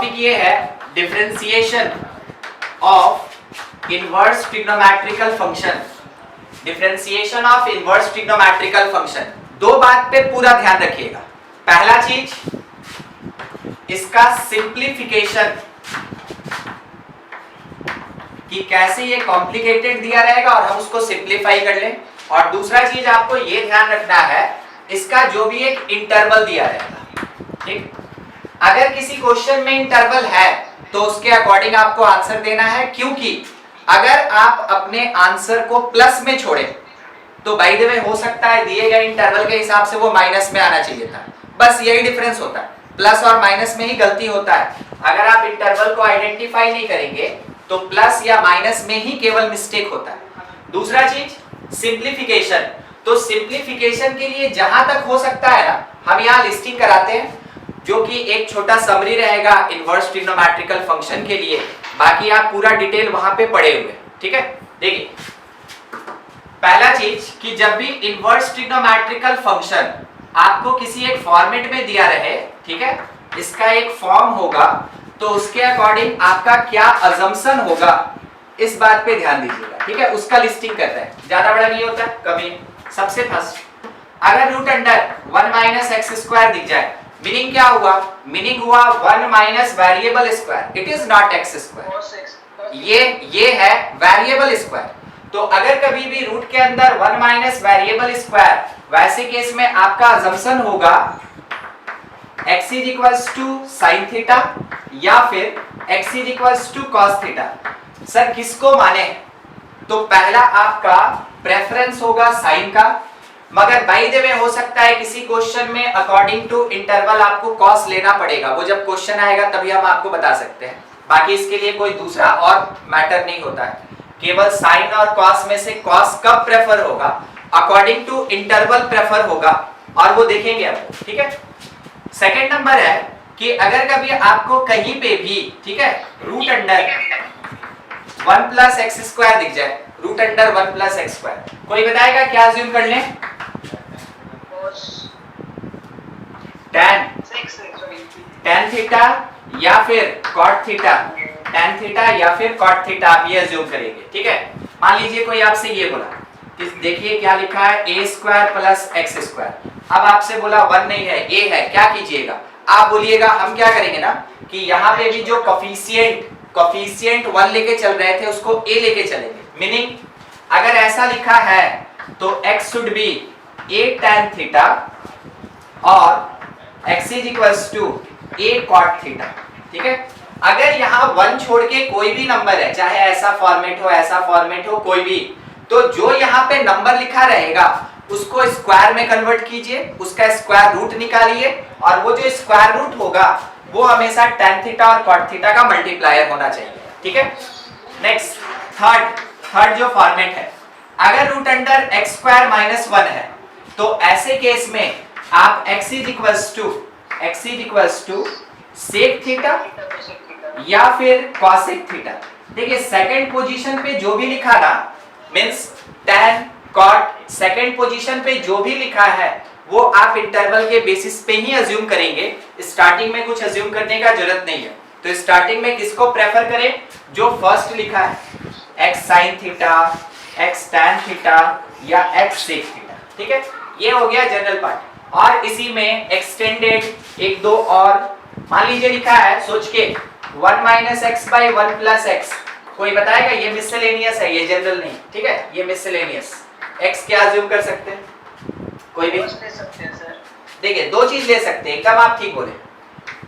Topic ये है differentiation of inverse trigonometrical function. Differentiation of inverse trigonometrical function, दो बात पे पूरा ध्यान रखिएगा। पहला चीज इसका सिंप्लीफिकेशन, कि कैसे ये कॉम्प्लिकेटेड दिया रहेगा और हम उसको सिंप्लीफाई कर लें। और दूसरा चीज आपको ये ध्यान रखना है, इसका जो भी एक इंटरवल दिया रहेगा, ठीक, अगर किसी क्वेश्चन में इंटरवल है तो उसके अकॉर्डिंग आपको आंसर देना है, क्योंकि अगर आप अपने आंसर को प्लस में छोड़े तो बाय द वे हो सकता है दिए गए इंटरवल के हिसाब से वो माइनस में आना चाहिए था। बस यही डिफरेंस होता है, प्लस और माइनस में ही गलती होता है। अगर आप इंटरवल को आइडेंटिफाई नहीं करेंगे तो प्लस या माइनस में ही केवल मिस्टेक होता है। दूसरा चीज सिंप्लीफिकेशन, तो सिंप्लीफिकेशन के लिए जहां तक हो सकता है ना, हम यहाँ लिस्टिंग कराते हैं, जो कि एक छोटा समरी रहेगा इनवर्स ट्रिग्नोमेट्रिकल फंक्शन के लिए। बाकी आप पूरा डिटेल वहां पे पढ़े हुए, ठीक है। देखिए पहला चीज कि जब भी इनवर्स ट्रिग्नोमेट्रिकल फंक्शन आपको किसी एक फॉर्मेट में दिया रहे, ठीक है, इसका एक फॉर्म होगा, तो उसके अकॉर्डिंग आपका क्या अजम्पशन होगा, इस बात पे ध्यान दीजिएगा, ठीक है। उसका लिस्टिंग करते हैं, ज्यादा बड़ा नहीं होता कभी। सबसे फर्स्ट, अगर root under 1 minus x square दिख जाए, मीनिंग क्या हुआ? मीनिंग हुआ 1 minus variable square, it is not x square, ये है वेरिएबल स्क्वायर। तो अगर कभी भी रूट के अंदर 1 माइनस वेरिएबल स्क्वायर, वैसे केस में आपका अजम्पशन होगा x is equals to sine theta या फिर x is equals to cos theta. Sir किसको माने? तो पहला आपका प्रेफरेंस होगा साइन का, मगर बाय द वे हो सकता है किसी क्वेश्चन में अकॉर्डिंग टू इंटरवल आपको कॉस लेना पड़ेगा, वो जब क्वेश्चन आएगा तभी हम आपको बता सकते हैं। बाकी इसके लिए कोई दूसरा और मैटर नहीं होता है, केवल साइन और कॉस में से कॉस कब प्रेफर होगा, अकॉर्डिंग टू इंटरवल प्रेफर होगा, और वो देखेंगे अब, ठीक है। सेकेंड नंबर है कि अगर कभी आपको कहीं पे भी, ठीक है, root under 1 plus x square दिख जाए, root under 1 plus x square, कोई बताएगा क्या अज्यूम कर लें? tan थीटा या फिर cot थीटा, tan थीटा या फिर cot थीटा, आप ये अज्यूम करेंगे, ठीक है। मान लीजिए कोई आपसे ये बोला, देखिए क्या लिखा है, a square plus x square. अब आपसे बोला 1 नहीं है, a है, क्या कीजिएगा? आप बोलिएगा हम क्या करेंगे ना, कि यहाँ पे भी जो कोफिशिएंट 1 लेके चल रहे थे उसको a लेके चलेंगे। मीनिंग अगर ऐसा लिखा है तो x should be a tan theta और x is equals to a cot theta, ठीक है। अगर यहाँ 1 छोड़ के कोई भी नंबर है, चाहे ऐसा फॉर्मेट हो कोई भी, तो जो यहाँ पे नंबर लिखा रहेगा उसको स्क्वायर में कन्वर्ट कीजिए, उसका स्क्वायर रूट निकालिए, और वो जो स्क्वायर रूट होगा वो हमेशा tan थीटा और cot थीटा का मल्टीप्लायर होना चाहिए, ठीक है। नेक्स्ट थर्ड जो फॉर्मेट है, अगर root under x square minus 1 है, तो ऐसे केस में आप x is equals to sec theta या फिर कॉसेक थीटा। देखिए सेकंड पोजीशन पे जो भी लिखा ना, means tan cot, second position पे जो भी लिखा है वो आप इंटरवल के बेसिस पे ही अज्यूम करेंगे। स्टार्टिंग में कुछ अज्यूम करने का जरूरत नहीं है। तो स्टार्टिंग में किसको प्रेफर करें? जो फर्स्ट लिखा है, x sin theta, x tan theta या x sec थीटा, ठीक है। ये हो गया जनरल पार्ट। और इसी में एक्सटेंडेड एक दो और, मान लीजिए लिखा है, सोच के 1 minus x by 1 plus x, कोई बताएगा? ये मिसलेनियस है, ये जनरल नहीं, ठीक है, ये मिसलेनियस। x क्या अज्यूम कर सकते हैं? कोई भी ले सकते हैं सर। देखिए दो चीज ले सकते हैं, एकदम आप ठीक बोले,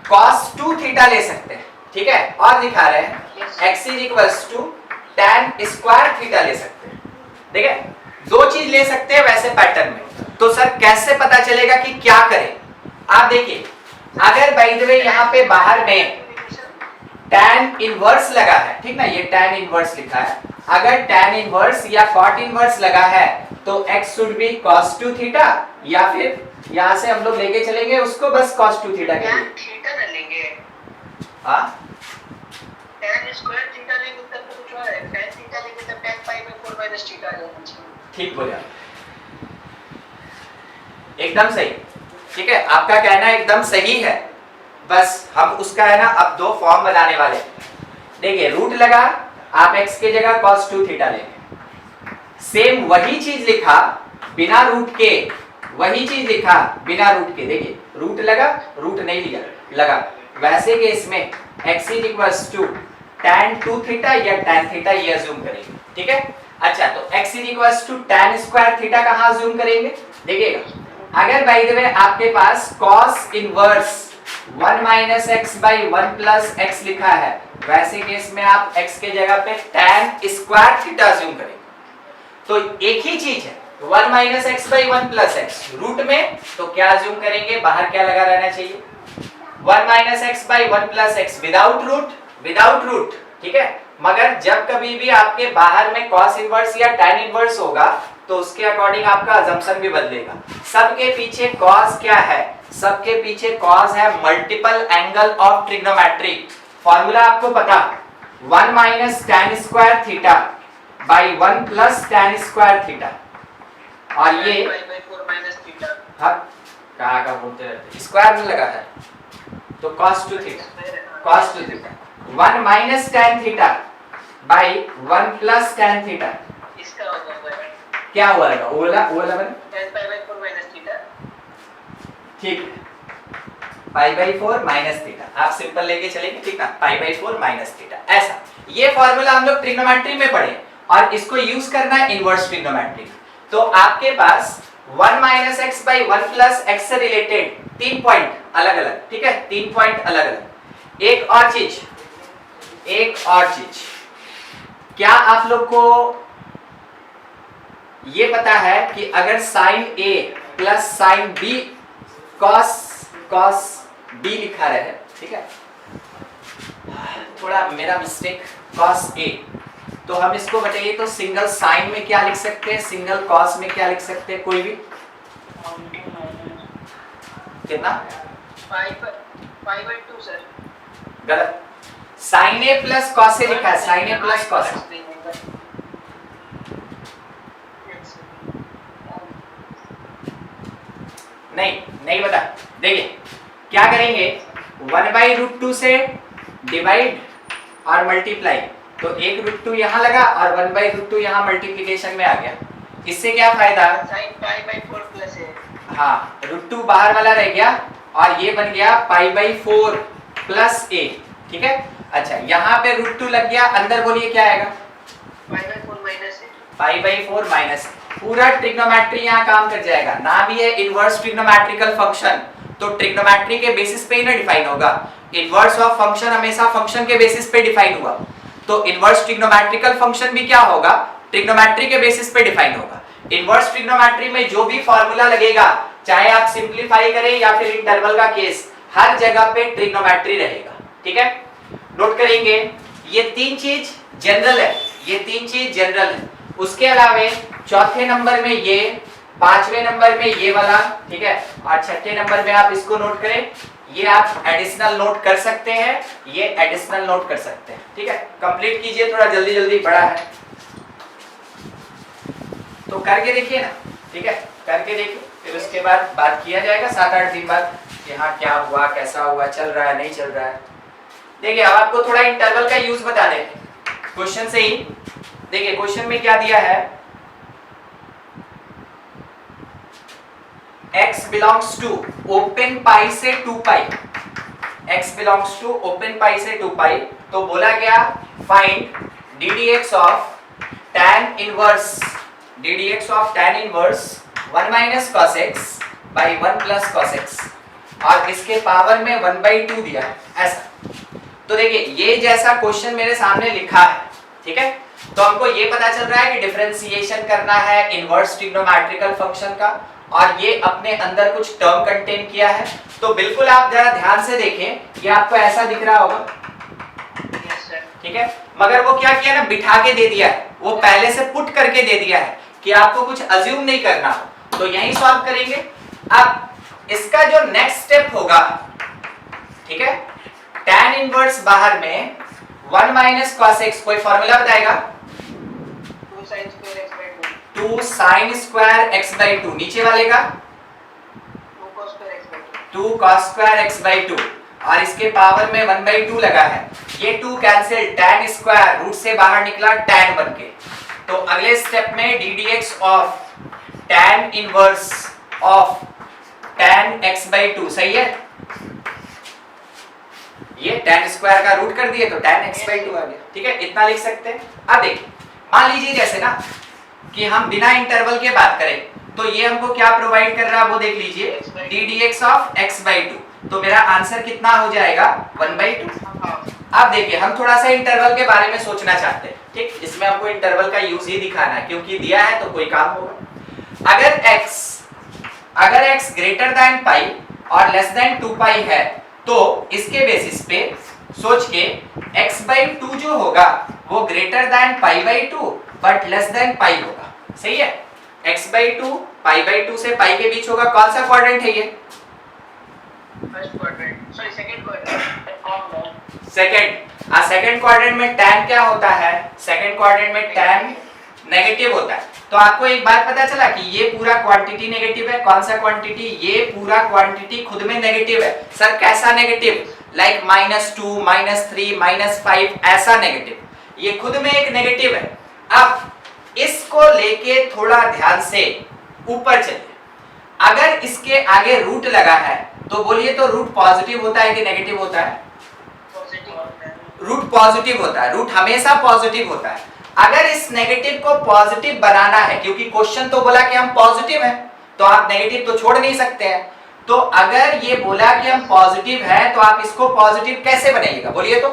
cos 2 थीटा ले सकते हैं, ठीक है, और दिखा रहे हैं x is equals to tan square theta ले सकते हैं, ठीक है। दो चीज ले सकते हैं वैसे पैटर्न में। तो सर कैसे पता चलेगा कि क्या करें? आप देखिए, अगर बाय द वे यहाँ पे बाहर में tan इनवर्स लगा है, ठीक ना, ये tan इनवर्स लिखा है, अगर tan इनवर्स या cot इनवर्स लगा है तो x should B cos 2 theta, या फिर यहाँ से हम लोग लेके चलेंगे उसको बस cos 2 थीटा के लिए थीटा ना लेंगे। हाँ, tan स्क्वायर थीटा लेंगे तब तो कुछ और है, tan थीटा लेंगे तब tan पाई में 4 माइनस थीटा आ जाएगा। ठीक बोला, एकदम सही, ठीक है, आपका कहना एकदम सही है। बस हम उसका है ना अब दो फॉर्म बनाने वाले हैं। देखिए रूट लगा, आप x के जगह cos 2 थीटा लेंगे। सेम वही चीज लिखा बिना रूट के, वही चीज लिखा बिना रूट के। देखिए रूट लगा, रूट नहीं लिया, लगा। वैसे केस में x is equals to tan 2 theta या tan थीटा ये अज्यूम करेंगे, ठीक है। अच्छा तो x is equals to tan square theta कहाँ अज्यूम करेंगे? देखिएगा अगर बाय द वे आपके पास cos inverse 1 minus x by 1 plus x लिखा है, वैसे केस में आप x के जगह पे tan स्क्वायर थीटा अज्यूम करेंगे। तो एक ही चीज है 1 minus x by 1 plus x. Root में तो क्या अज्यूम करेंगे, बाहर क्या लगा रहना चाहिए 1 minus x by 1 plus x without root, without root, ठीक है। मगर जब कभी भी आपके बाहर में cos इनवर्स या tan इनवर्स होगा तो उसके अकॉर्डिंग आपका अजम्पशन भी बदलेगा। सबके पीछे cos क्या है, सबके पीछे cos है multiple angle of trigonometry. Formula आपको पता 1 minus tan square theta by 1 plus tan square theta. और ये हाँ कहाँ का बोलते रहते, स्क्वायर में लगा है तो cos 2 theta, cos 2 theta 1 minus tan theta by 1 plus tan theta. इसका होगा क्या हुआ रहेगा, ओला ओला बन tan pi by 4 minus theta। ठीक है, पाई बाई 4 माइनस थीटा आप सिंपल लेके चलेंगे, ठीक ना, पाई बाई 4 माइनस थीटा। ऐसा ये फॉर्मूला हम लोग ट्रिग्नोमेट्री में पढ़े और इसको यूज करना है इनवर्स ट्रिग्नोमेट्री। तो आपके पास 1 minus x by 1 plus x से रिलेटेड 3 पॉइंट अलग अलग, ठीक है, 3 पॉइंट अलग अलग। एक और चीज, एक और चीज, क्या आप लोग को ये पता है कि अगर sine A plus sine B cos B लिखा रहे, ठीक है, थोड़ा मेरा मिस्टेक cos A, तो हम इसको बताइए तो सिंगल साइन में क्या लिख सकते हैं, सिंगल cos में क्या लिख सकते हैं, कोई भी कितना पाई बाय 2 सर। गलत, sine A plus cos A लिखा है, sine A plus cos A। नहीं नहीं बता। देखिए क्या करेंगे 1 बाई रूट 2 से डिवाइड और मल्टीप्लाई, तो एक रूट 2 यहाँ लगा और 1 बाई रूट 2 यहाँ मल्टीप्लिकेशन में आ गया। इससे क्या फायदा, sin pi by 4 प्लस है, हाँ रूट 2 बाहर वाला रह गया और ये बन गया पाई बाई 4 प्लस ए, ठीक है। अच्छा यहाँ पे रूट 2 लग गया, अंदर बोलिए क्या आएगा, pi by 4 माइनस है, पाई बाई 4 माइनस। पूरा ट्रिग्नोमेट्री यहाँ काम कर जाएगा, ना भी है इनवर्स ट्रिग्नोमेट्रिकल फंक्शन तो ट्रिग्नोमेट्री के बेसिस पे ही ना डिफाइन होगा। इनवर्स ऑफ फंक्शन हमेशा फंक्शन के बेसिस पे डिफाइन हुआ, तो इनवर्स ट्रिग्नोमेट्रिकल फंक्शन भी क्या होगा, ट्रिग्नोमेट्री के बेसिस पे डिफाइन होगा। इनवर्स ट्रिग्नोमेट्री में जो भी फॉर्मूला लगेगा, चाहे आप सिंपलीफाई करें या फिर इंटरवल का केस, हर जगह पे ट्रिग्नोमेट्री रहेगा, ठीक है। नोट करेंगे ये तीन चीज जनरल है, ये तीन चीज जनरल है। उसके अलावे चौथे नंबर में ये, पांचवें नंबर में ये वाला, ठीक है, और छठे नंबर में आप इसको नोट करें, ये आप एडिशनल नोट कर सकते हैं, ये एडिशनल नोट कर सकते हैं, ठीक है। कंप्लीट कीजिए थोड़ा जल्दी जल्दी, बड़ा है तो करके देखिए ना, ठीक है, करके देखिए, फिर उसके बाद बात किया जाएगा 7-8 दिन बाद, यहाँ क्या हुआ, कैसा हुआ, चल रहा है नहीं चल रहा है। देखिए अब आपको थोड़ा इंटरवल का यूज बता दें क्वेश्चन से ही। देखिए क्वेश्चन में क्या दिया है, x belongs to ओपन पाई से 2 पाई, x belongs to ओपन पाई से 2 पाई, तो बोला गया find ddx of tan inverse, ddx of tan inverse 1 minus cos x by 1 plus cos x, और इसके पावर में 1/2 दिया है ऐसा। तो देखिए ये जैसा क्वेश्चन मेरे सामने लिखा है, ठीक है, तो हमको ये पता चल रहा है कि डिफरेंशिएशन करना है इनवर्स ट्रिग्नोमेट्रिकल फंक्शन का, और ये अपने अंदर कुछ टर्म कंटेन किया है। तो बिल्कुल आप जरा ध्यान से देखें, ये आपको ऐसा दिख रहा होगा, ठीक है, मगर वो क्या किया ना, बिठा के दे दिया है, वो पहले से पुट करके दे दिया है कि आपको कुछ अज्यूम नहीं करना, तो यही सॉल्व करेंगे। अब इसका जो नेक्स्ट स्टेप होगा, ठीक है, tan इनवर्स बाहर में 1 माइनस cos x, कोई फॉर्मूला बताएगा, 2 sin स्क्वायर x by 2, नीचे वाले का 2 cos स्क्वायर x by 2, और इसके पावर में 1/2 लगा है, ये 2 कैंसिल, tan स्क्वायर रूट से बाहर निकला tan बन के। तो अगले स्टेप में ddx of tan inverse of tan x/2 सही है, ये tan स्क्वायर का रूट कर दिए तो tan x/2 आ गया, ठीक है, इतना लिख सकते हैं। अब देखिए मान लीजिए जैसे ना कि हम बिना इंटरवल के बात करें तो ये हमको क्या प्रोवाइड कर रहा है वो देख लीजिए, ddx ऑफ x/2, तो मेरा आंसर कितना हो जाएगा 1/2। अब देखिए हम थोड़ा सा इंटरवल के बारे में सोचना चाहते हैं, ठीक, इसमें हमको इंटरवल का यूज ही दिखाना है क्योंकि दिया है तो कोई काम होगा। अगर x ग्रेटर देन पाई और लेस देन 2 पाई है तो इसके बेसिस पे सोच के x/2 जो होगा वो greater than π/2 but less than pi होगा, सही है। x/2 π/2 से पाई के बीच होगा, कौन सा क्वाड्रेंट है ये? First quadrant, sorry second quadrant, second quadrant में tan क्या होता है? सेकंड क्वाड्रेंट में tan नेगेटिव होता है। तो आपको एक बात पता चला कि ये पूरा क्वांटिटी नेगेटिव है, कौन सा क्वांटिटी? ये पूरा क्वांटिटी खुद में नेगेटिव है। सर कैसा नेगेटिव? लाइक -2, -3, -5 ऐसा नेगेटिव, ये खुद में एक नेगेटिव है। अब इसको लेके थोड़ा ध्यान से ऊपर चलिए, अगर इसके आगे रूट लगा है तो बोलिए तो रूट पॉजिटिव होता है कि नेगेटिव होता है? रूट पॉजिटिव होता है, रूट हमेशा पॉजिटिव होता है। अगर इस नेगेटिव को पॉजिटिव बनाना है, क्योंकि क्वेश्चन तो बोला कि हम पॉजिटिव हैं, तो आप नेगेटिव तो छोड़ नहीं सकते हैं, तो अगर ये बोला कि हम पॉजिटिव हैं तो आप इसको पॉजिटिव कैसे बनाइएगा बोलिए तो?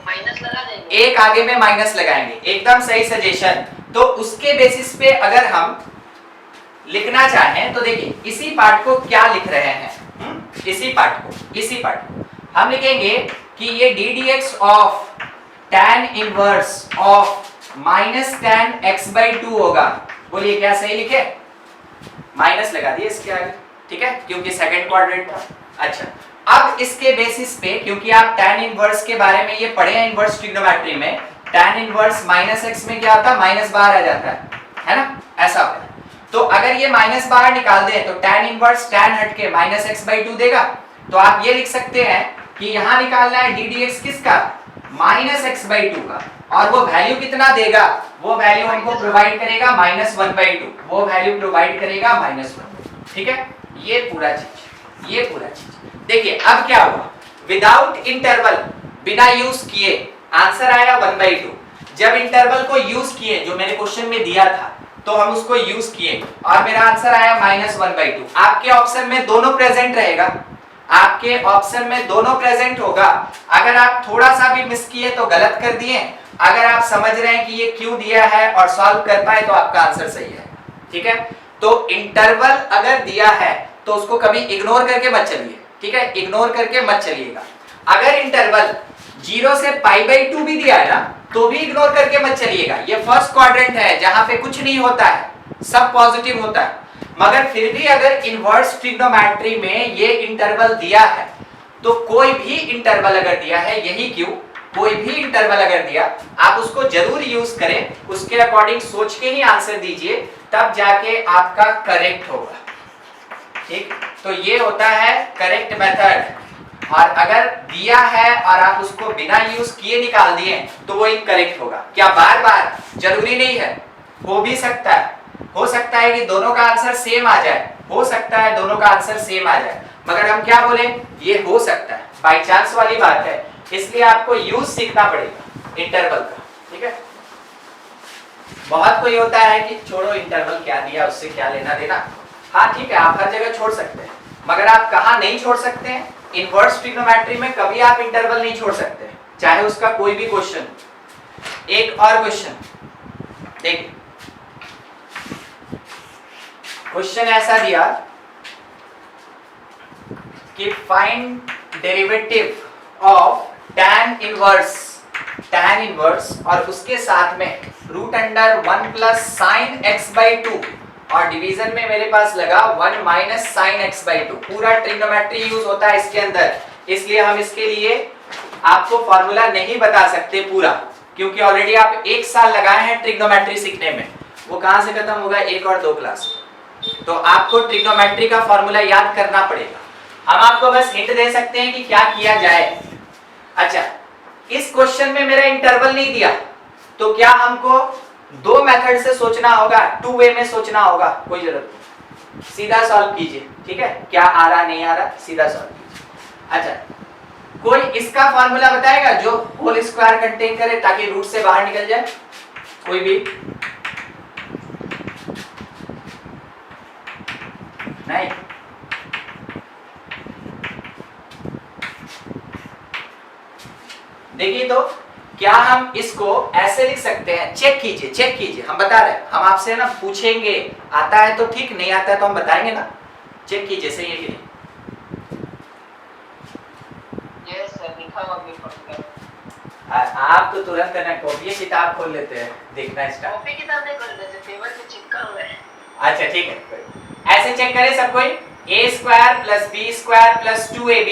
माइनस लगा देंगे, एक आगे में माइनस लगाएंगे, एकदम सही सजेशन। तो उसके बेसिस पे अगर हम लिखना चाहें तो देखिए इसी पार्ट को क्या लिख रहे हैं, इसी पार्ट को हम लिखेंगे कि ये ddx of tan inverse of -tan x/2 होगा। बोलिए क्या सही लिखे? माइनस लगा दिए इसके आगे, ठीक है, क्योंकि सेकंड क्वाड्रेंट था। अच्छा, अब इसके बेसिस पे क्योंकि आप tan इनवर्स के बारे में ये पढ़े हैं इनवर्स ट्रिग्नोमेट्री में, tan इनवर्स -x में क्या होता है? माइनस बाहर आ जाता है ना, ऐसा होता है। तो अगर ये माइनस बाहर निकाल दें तो tan इनवर्स tan हट के -x/2 देगा। तो आप ये लिख सकते हैं कि यहां निकालना है ddx किसका? -x/2 का, और वो वैल्यू कितना देगा? वो वैल्यू हमको प्रोवाइड करेगा -1/2, वो वैल्यू प्रोवाइड करेगा -1, ठीक है। ये पूरा चीज देखिए अब क्या हुआ, विदाउट इंटरवल, बिना यूज किए आंसर आया 1/2। जब इंटरवल को यूज किए, जो मैंने क्वेश्चन में दिया था, तो हम उसको यूज किए और मेरा आंसर आया -1/2। आपके ऑप्शन में दोनों प्रेजेंट रहेगा, आपके ऑप्शन में दोनों प्रेजेंट होगा। अगर आप थोड़ा सा भी मिस किए तो गलत कर दिए, अगर आप समझ रहे हैं कि ये क्यों दिया है और सॉल्व कर पाए तो आपका आंसर सही है, ठीक है। तो इंटरवल अगर दिया है तो उसको कभी इग्नोर करके मत चलिए, ठीक है, इग्नोर करके मत चलिएगा। अगर इंटरवल 0 से π/2 भी दिया है ना तो भी इग्नोर करके मत चलिएगा। ये फर्स्ट क्वाड्रेंट है जहां पे कुछ नहीं होता है, सब पॉजिटिव होता है, मगर फिर भी अगर इनवर्स ट्रिग्नोमेट्री में ये इंटरवल दिया है तो कोई भी इंटरवल अगर दिया है, यही क्यों, कोई भी इंटरवल अगर दिया आप उसको जरूर यूज करें, उसके अकॉर्डिंग सोच के ही आंसर दीजिए, तब जाके आपका करेक्ट होगा, ठीक। तो ये होता है करेक्ट मेथड। और अगर दिया है और आप उसको बिना यूज किए निकाल दिए तो वो इनकरेक्ट होगा। क्या बार बार? जरूरी नहीं है, हो भी सकता है, हो सकता है कि दोनों का आंसर सेम आ जाए, हो सकता है दोनों का आंसर सेम आ जाए, मगर हम क्या बोले, ये हो सकता है, बाई चांस वाली बात है, इसलिए आपको यूज सीखना पड़ेगा इंटरवल का, ठीक है। बहुत कोई होता है कि छोड़ो इंटरवल क्या दिया, उससे क्या लेना देना। हाँ ठीक है, आप हर जगह छोड़ सकते हैं, मगर आप कहाँ नहीं छोड़ सकते हैं? इनवर्स ट्रिग्नोमेट्री में कभी आप इंटरवल नहीं छोड़ सकते, चाहे उसका कोई भी क्वेश्चन। एक और क्वेश्चन देखिए, क्वेश्चन ऐसा दिया कि find derivative of tan inverse और उसके साथ में √1 प्लस साइन x/2 और डिवीजन में मेरे पास लगा 1 माइनस साइन x/2। पूरा ट्रिग्नोमेट्री यूज होता है इसके अंदर, इसलिए हम इसके लिए आपको फॉर्मूला नहीं बता सकते पूरा, क्योंकि ऑलरेडी आप 1 साल लगाए हैं ट्रिग्नोमेट्री सीखने में, वो कहां से खत्म होगा? 1 और 2 क्लास। तो आपको ट्रिग्नोमेट्री का फॉर्मूला याद करना पड़ेगा। हम आपको बस हिंट दे सकते हैं कि क्या किया जाए। अच्छा, इस क्वेश्चन में मेरा इंटरवल नहीं दिया, तो क्या हमको दो मेथड से सोचना होगा, टू वे में सोचना होगा, कोई जरूरत नहीं, सीधा सॉल्व कीजिए। ठीक है, क्या आ रहा नहीं आ रहा सीधा सॉल्व कीजिए। अच्छा, कोई इसका फॉर्मूला बताएगा जो होल स्क्वायर कंटेन करे ताकि रूट से बाहर निकल जाए? कोई भी नहीं? देखिए, तो क्या हम इसको ऐसे लिख सकते हैं? चेक कीजिए, चेक कीजिए, हम बता रहे हैं, हम आपसे ना पूछेंगे, आता है तो ठीक, नहीं आता है तो हम बताएंगे ना। चेक कीजिए सही है कि नहीं। यस सर, लिखा हुआ भी पढ़ूंगा। आप तो तुरंत ना कॉपी किताब खोल लेते हैं, देखना स्टार्ट। कॉपी किताब नहीं खोल लेते, टेबल पे चिपका हुआ है। अच्छा ठीक है, ऐसे चेक करें सब कोई। a square plus B square plus 2ab,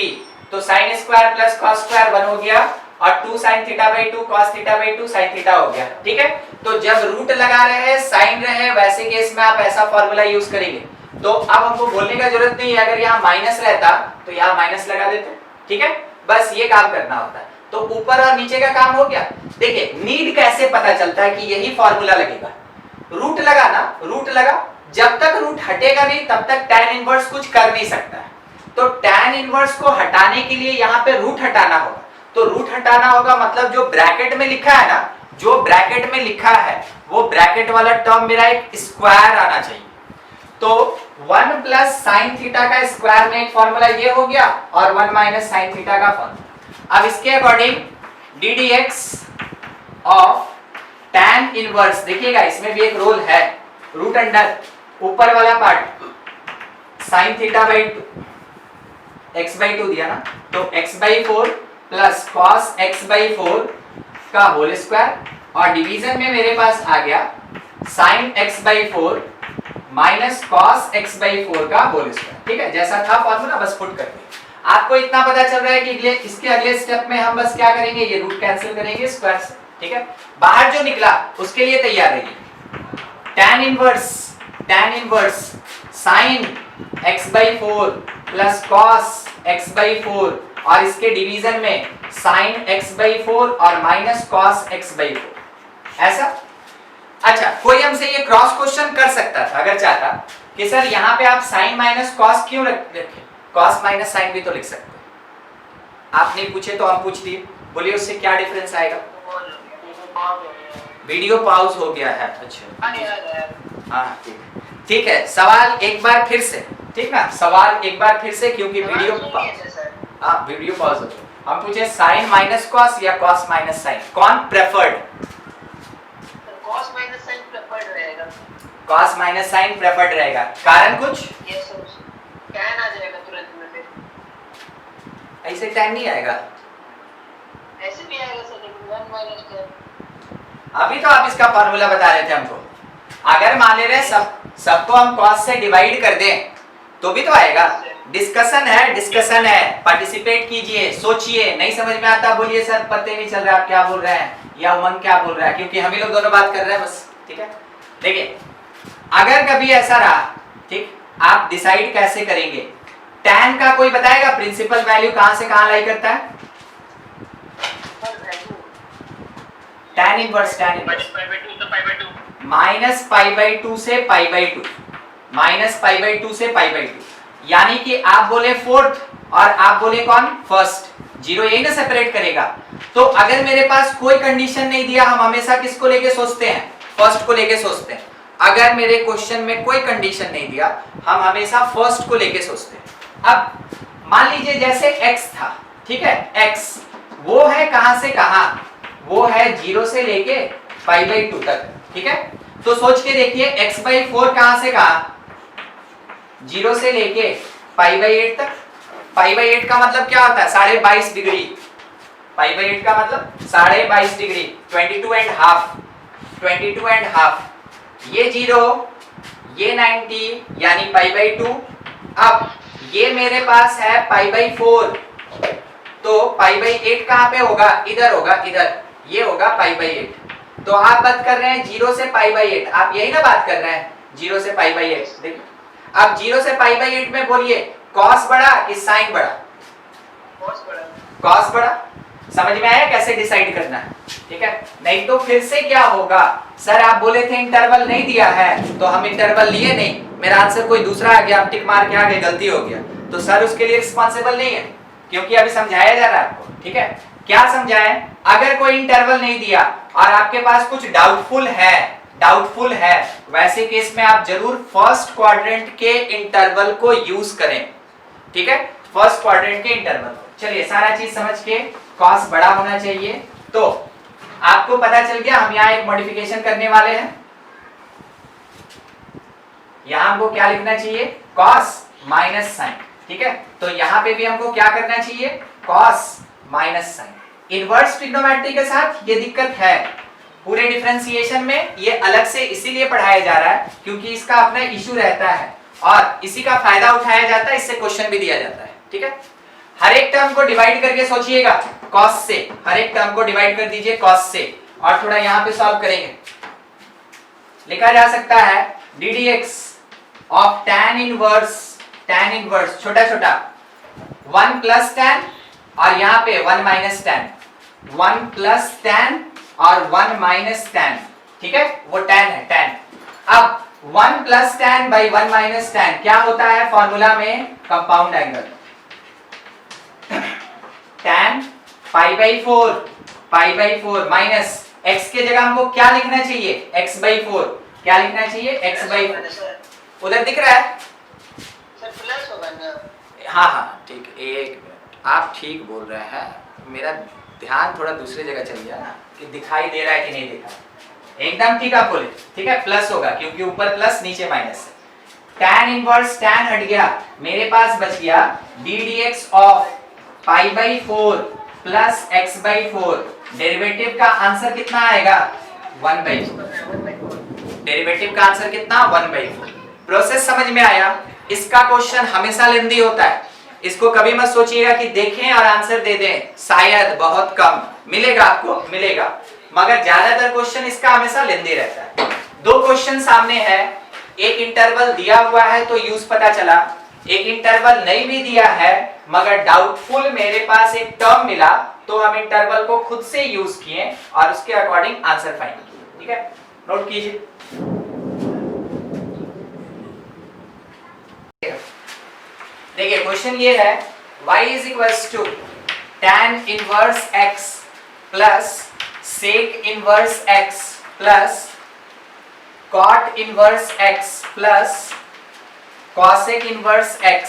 तो sine square plus cos square 1 हो गया, और 2 sin theta by 2 cos theta by 2 sin theta हो गया। ठीक है, तो जब रूट लगा रहे हैं, साइन रहे हैं, वैसे केस में आप ऐसा फॉर्मूला यूज करेंगे। तो अब हमको बोलने का जरूरत नहीं है, अगर यहाँ माइनस रहता तो यहाँ माइनस लगा देते। ठीक है, बस ये काम करना होता है। तो ऊपर और नीचे का काम हो गया। देखिए, नीड कैसे पता चलता है कि यही फॉर्मूला लगेगा? रूट लगा ना, रूट लगा, जब तक रूट हटेगा नहीं तब तक tan इनवर्स कुछ कर नहीं सकता है। तो tan इनवर्स को हटाने के लिए यहाँ पे रूट हटाना होगा। तो रूट हटाना होगा मतलब जो ब्रैकेट में लिखा है ना, जो ब्रैकेट में लिखा है वो ब्रैकेट वाला टर्म मेरा एक स्क्वायर आना चाहिए। तो 1 प्लस साइन थीटा का स्क्वायर में एक फॉर्मूला ये हो गया, और 1 माइनस साइन थीटा का फॉर्मूला। अब इसके according D D x of tan inverse, देखिएगा इसमें भी एक रोल है, रूट अंडर ऊपर वाला part sine theta by 2 x by 2 दिया ना, तो x by 4 plus cos x by 4 का होल स्क्वायर, और डिवीजन में मेरे पास आ गया sine x by 4 minus cos x by 4 का होल स्क्वायर। ठीक है, जैसा था फॉर्मूला बस पुट करके आपको इतना पता चल रहा है कि इसके अगले स्टेप में हम बस क्या करेंगे, ये रूट कैंसिल करेंगे स्क्वायर से। ठीक है, बाहर जो निकला उसके लिए तैयार रहिए। tan inverse sine x by 4 plus cos x by 4, और इसके डिवीजन में साइन x बाई 4 और माइनस कॉस x बाई 4, ऐसा। अच्छा, कोई हमसे ये क्रॉस क्वेश्चन कर सकता था अगर चाहता कि सर यहाँ पे आप साइन माइनस कॉस क्यों रखे, कॉस माइनस साइन भी तो लिख सकते हैं। आप नहीं पूछे तो हम पूछ दिए, बोलिए उससे क्या डिफरेंस आएगा? वीडियो पॉज हो गया है। अच्छा हाँ ठीक है, सवाल एक बार फिर से, ठीक ना, सवाल एक बार फिर से, क्योंकि वीडियो वीडियो पॉज हो गया। हम पूछे साइन माइनस कॉस या कॉस माइनस साइन, कौन preferred? Cos minus sine preferred रहेगा। कॉस माइनस साइन प्रेफर्ड रहेगा, कारण कुछ? यस सर, tan आ जाएगा तुरंत में, फिर ऐसे tan नहीं आएगा, ऐसे भी आएगा सर, लेकिन 1 माइनस tan। अभी तो आप इसका फॉर्मूला बता रहे थे हमको। अगर मान ले रहे सबको हम कॉस से डिवाइड कर दें तो भी तो आएगा। डिस्कशन है, पार्टिसिपेट कीजिए, सोचिए, नहीं समझ में आता बोलिए सर पता ही नहीं चल रहा आप क्या बोल रहे हैं, या उमंग क्या बोल रहा है, क्योंकि हम ही लोग दोनों बात कर रहे हैं बस। ठीक है, देखिए अगर कभी ऐसा रहा, ठीक, आप डिसाइड कैसे करेंगे? tan का कोई बताएगा प्रिंसिपल वैल्यू कहां से कहां लाई करता है? tan inverse minus pi by 2 से पाई बाई 2, माइनस पाई बाई 2 से पाई बाई 2, यानी कि आप बोले फोर्थ और आप बोले कौन फर्स्ट, जीरो यही ना सेपरेट करेगा। तो अगर मेरे पास कोई कंडीशन नहीं दिया, हम हमेशा किसको लेके सोचते हैं? फर्स्ट को लेके सोचते हैं। अगर मेरे क्वेश्चन में कोई कंडीशन नहीं दिया, हम हमेशा फर्स्ट को लेके सोचते हैं। अब मान लीजिए जैसे x था, ठीक है, x वो है कहां से कहां, वो है 0 से लेके पाई बाई 2 तक। ठीक है, तो सोच के देखिए x बाई 4 कहां से कहां, 0 से लेके पाई बाई 8 तक। पाई बाई 8 का मतलब क्या होता है? 22.5 डिग्री। पाई बाई 8 का मतलब 22.5 डिग्री, 22 एंड हाफ, ये 0, ये 90 यानी पाई बाई 2। अब ये मेरे पास है पाई बाई 4, तो पाई बाई 8 कहां पे होगा? इधर होगा, इधर, ये होगा पाई बाई 8। तो आप बात कर रहे हैं 0 से पाई बाई 8, आप यही ना बात कर रहे हैं 0 से पाई बाई 8। देखिए अब 0 से पाई बाई 8 में बोलिए कॉस बड़ा कि साइन बड़ा? कॉस बड़ा। कॉस बड़ा। समझ में आया कैसे डिसाइड करना है? ठीक है, नहीं तो फिर से क्या होगा, सर आप बोले थे इंटरवल नहीं दिया है तो हम इंटरवल लिए नहीं, मेरा आंसर कोई दूसरा आ गया, आप टिक मार के आ गए, गलती हो गया, तो सर उसके लिए रिस्पांसिबल नहीं है, क्योंकि अभी समझाया जा रहा है आपको। ठीक है, क्या समझाएं? अगर कोई इंटरवल नहीं दिया और आपके पास कुछ डाउटफुल है, वैसे केस में आप जरूर फर्स्ट क्वाड्रेंट के इंटरवल को यूज करें। ठीक है, फर्स्ट क्वाड्रेंट के इंटरवल। चलिए सारा चीज समझ के, कॉस बड़ा होना चाहिए, तो आपको पता चल गया। हम यहाँ एक मॉडिफिकेशन करने वाले हैं, यहां हमको क्या लिखना चाहिए, कॉस माइनस साइन। ठीक है, तो यहां पे भी हमको क्या करना चाहिए, cos minus sine. Inverse trigonometry के साथ ये दिक्कत है, पूरे डिफरेंशिएशन में ये अलग से इसीलिए पढ़ाया जा रहा है क्योंकि इसका अपना इशू रहता है और इसी का फायदा उठाया जाता है, इससे क्वेश्चन भी दिया जाता है। ठीक है, हर एक टर्म को डिवाइड करके सोचिएगा कॉस से, हर एक टर्म को डिवाइड कर दीजिए कॉस से, और थोड़ा यहां पे सॉल्व करेंगे। लिखा जा सकता है ddx ऑफ tan इनवर्स छोटा छोटा 1 प्लस tan और यहाँ पे 1 माइनस tan, 1 प्लस tan और 1 माइनस tan। ठीक है, वो tan है, tan। अब 1 plus tan by 1 minus tan क्या होता है फॉर्मूला में, compound angle. tan pi by 4 minus x के जगह हमको क्या लिखना चाहिए, x बाई 4। क्या लिखना चाहिए, x बाई 4। उधर दिख रहा है सर, प्लस होगा ना? हाँ ठीक, एक मिनट, आप ठीक बोल रहे हैं, मेरा ध्यान थोड़ा दूसरे जगह चल गया ना, कि दिखाई दे रहा है कि नहीं दिखा। एकदम ठीक आप बोले, ठीक है, प्लस होगा क्योंकि ऊपर प्लस नीचे माइनस है। tan इनवर्स tan हट गया, मेरे पास बच गया ddx of pi by 4 plus x by 4। Derivative का आंसर कितना आएगा, 1 बाई 4। डेरिवेटिव का आंसर कितना, 1 बाई 4। प्रोसेस समझ में आया? इसका क्वेश्चन हमेशा लेंदी होता है, इसको कभी मत सोचिएगा कि देखें और आंसर दे दें, शायद बहुत कम मिलेगा, आपको मिलेगा, मगर ज्यादातर क्वेश्चन इसका हमेशा लेंदी रहता है। दो क्वेश्चन सामने है, एक इंटरवल दिया हुआ है तो यूज पता चला, एक इंटरवल नहीं भी दिया है मगर डाउटफुल मेरे पास एक टर्म मिला तो हम इंटरवल को खुद से यूज किए और उसके अकॉर्डिंग आंसर फाइंड किए। ठीक है, नोट कीजिए। देखिए क्वेश्चन ये है, y is equals to tan inverse x plus sec inverse x plus cot inverse x plus cosec inverse x,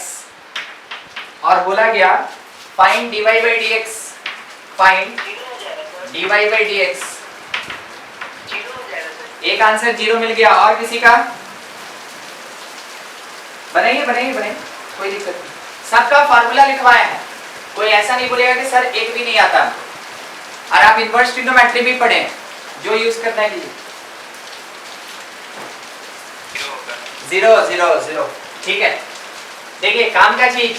और बोला गया find dy by dx, find dy by dx। एक आंसर 0 मिल गया, और किसी का? बनाइए, कोई दिक्कत नहीं, सबका फार्मूला लिखवाया है, कोई ऐसा नहीं बोलेगा कि सर एक भी नहीं आता। और आप इनवर्स ट्रिग्नोमेट्री भी पढ़े, जो यूज करना है कीजिए। 0 ठीक है। देखिए काम का चीज,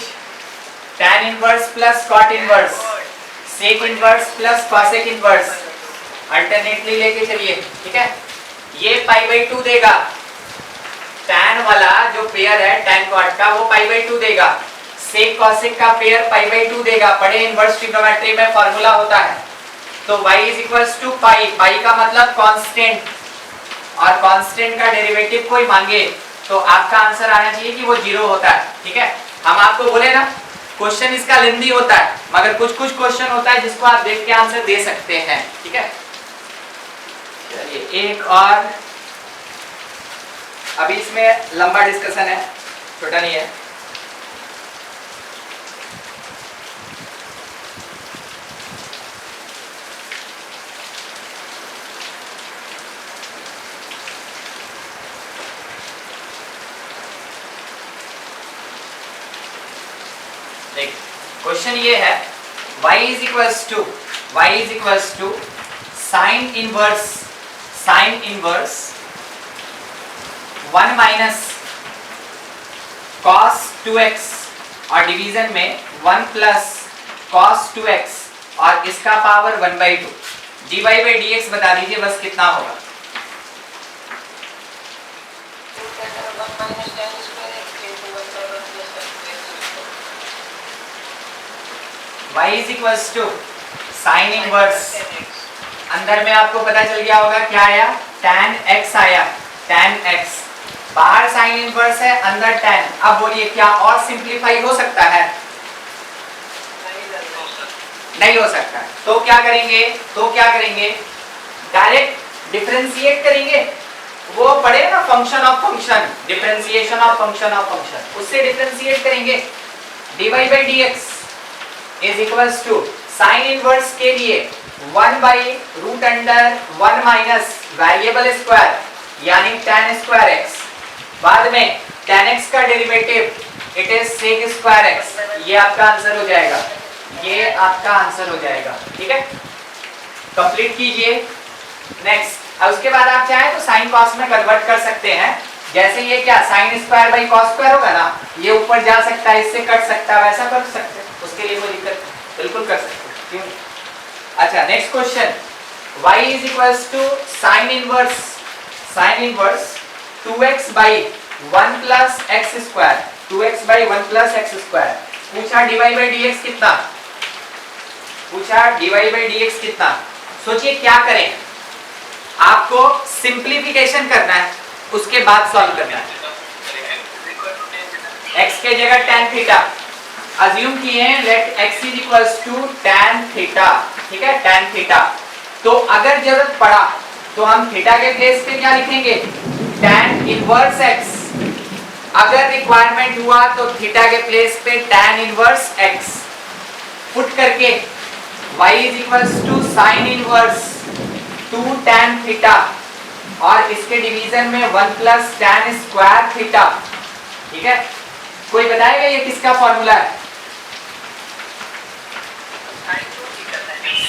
tan inverse plus cot inverse, sec inverse plus cosec inverse, alternately लेके चलिए। ठीक है, ये पाई बाई 2 देगा, tan वाला जो पेयर है tan cot का वो पाई बाई 2 देगा, sec cosec का पेयर पाई बाई 2 देगा। पढ़े इनवर्स ट्रिग्नोमेट्री में फार्मूला होता है, तो y इज इक्वल्स टू पाई, पाई का मतलब कांस्टेंट, और कांस्टेंट का डेरिवेटिव कोई मांगे तो आपका आंसर आना चाहिए कि वो 0 होता है। ठीक है, हम आपको बोले ना क्वेश्चन इसका लेंदी होता है मगर कुछ क्वेश्चन होता है जिसको आप देख के आंसर दे सकते हैं। ठीक है, चलिए एक और, अभी इसमें लंबा डिस्कशन है, छोटा नहीं है। देख क्वेश्चन ये है, y is equals to sine inverse 1 minus cos 2x, और डिवीजन में 1 प्लस cos 2x और इसका पावर 1/2। dy by dx बता दीजिए बस कितना होगा। y is equals to sine inverse, अंदर में आपको पता चल गया होगा क्या आया, tan x आया, tan x, बाहर साइन इनवर्स है, अंदर tan। अब बोलिए क्या और सिंप्लीफाई हो सकता है? नहीं हो सकता। तो क्या करेंगे, डायरेक्ट डिफरेंशिएट करेंगे। वो पढ़े ना function of function, differentiation of function of function, उससे डिफरेंशिएट करेंगे। dy by dx is equals to sine inverse के लिए 1 by root under 1 minus variable square यानी tan स्क्वायर x, बाद में tan x का derivative it is sec square x। ये आपका आंसर हो जाएगा, ये आपका आंसर हो जाएगा। ठीक है, कंप्लीट कीजिए। नेक्स्ट, अब उसके बाद आप चाहें तो साइन कॉस में कन्वर्ट कर सकते हैं। जैसे ये क्या sine square by cos square होगा ना, ये ऊपर जा सकता है, इससे कट सकता है, वैसा कर सकते हैं, उसके लिए कोई दिक्कत बिल्कुल कर सकते हैं, क्यों? अच्छा, next question, y is equals to sine inverse 2x by 1 plus x square, 2x by 1 plus x square. पूछा dy बाई dx कितना, सोचिए क्या करें, आपको सिंप्लीफिकेशन करना है, उसके बाद सॉल्व करना है। x के जगह tan थीटा अज्यूम किए हैं, let x is equals to tan theta. ठीक है, tan थीटा। तो अगर जरूरत पड़ा तो हम थीटा के प्लेस पे क्या लिखेंगे, tan इनवर्स x। अगर रिक्वायरमेंट हुआ तो थीटा के प्लेस पे tan इनवर्स x पुट करके y is equals to sine inverse 2 tan theta और इसके डिवीजन में 1 प्लस tan स्क्वायर थीटा। ठीक है, कोई बताएगा ये किसका फॉर्मूला है?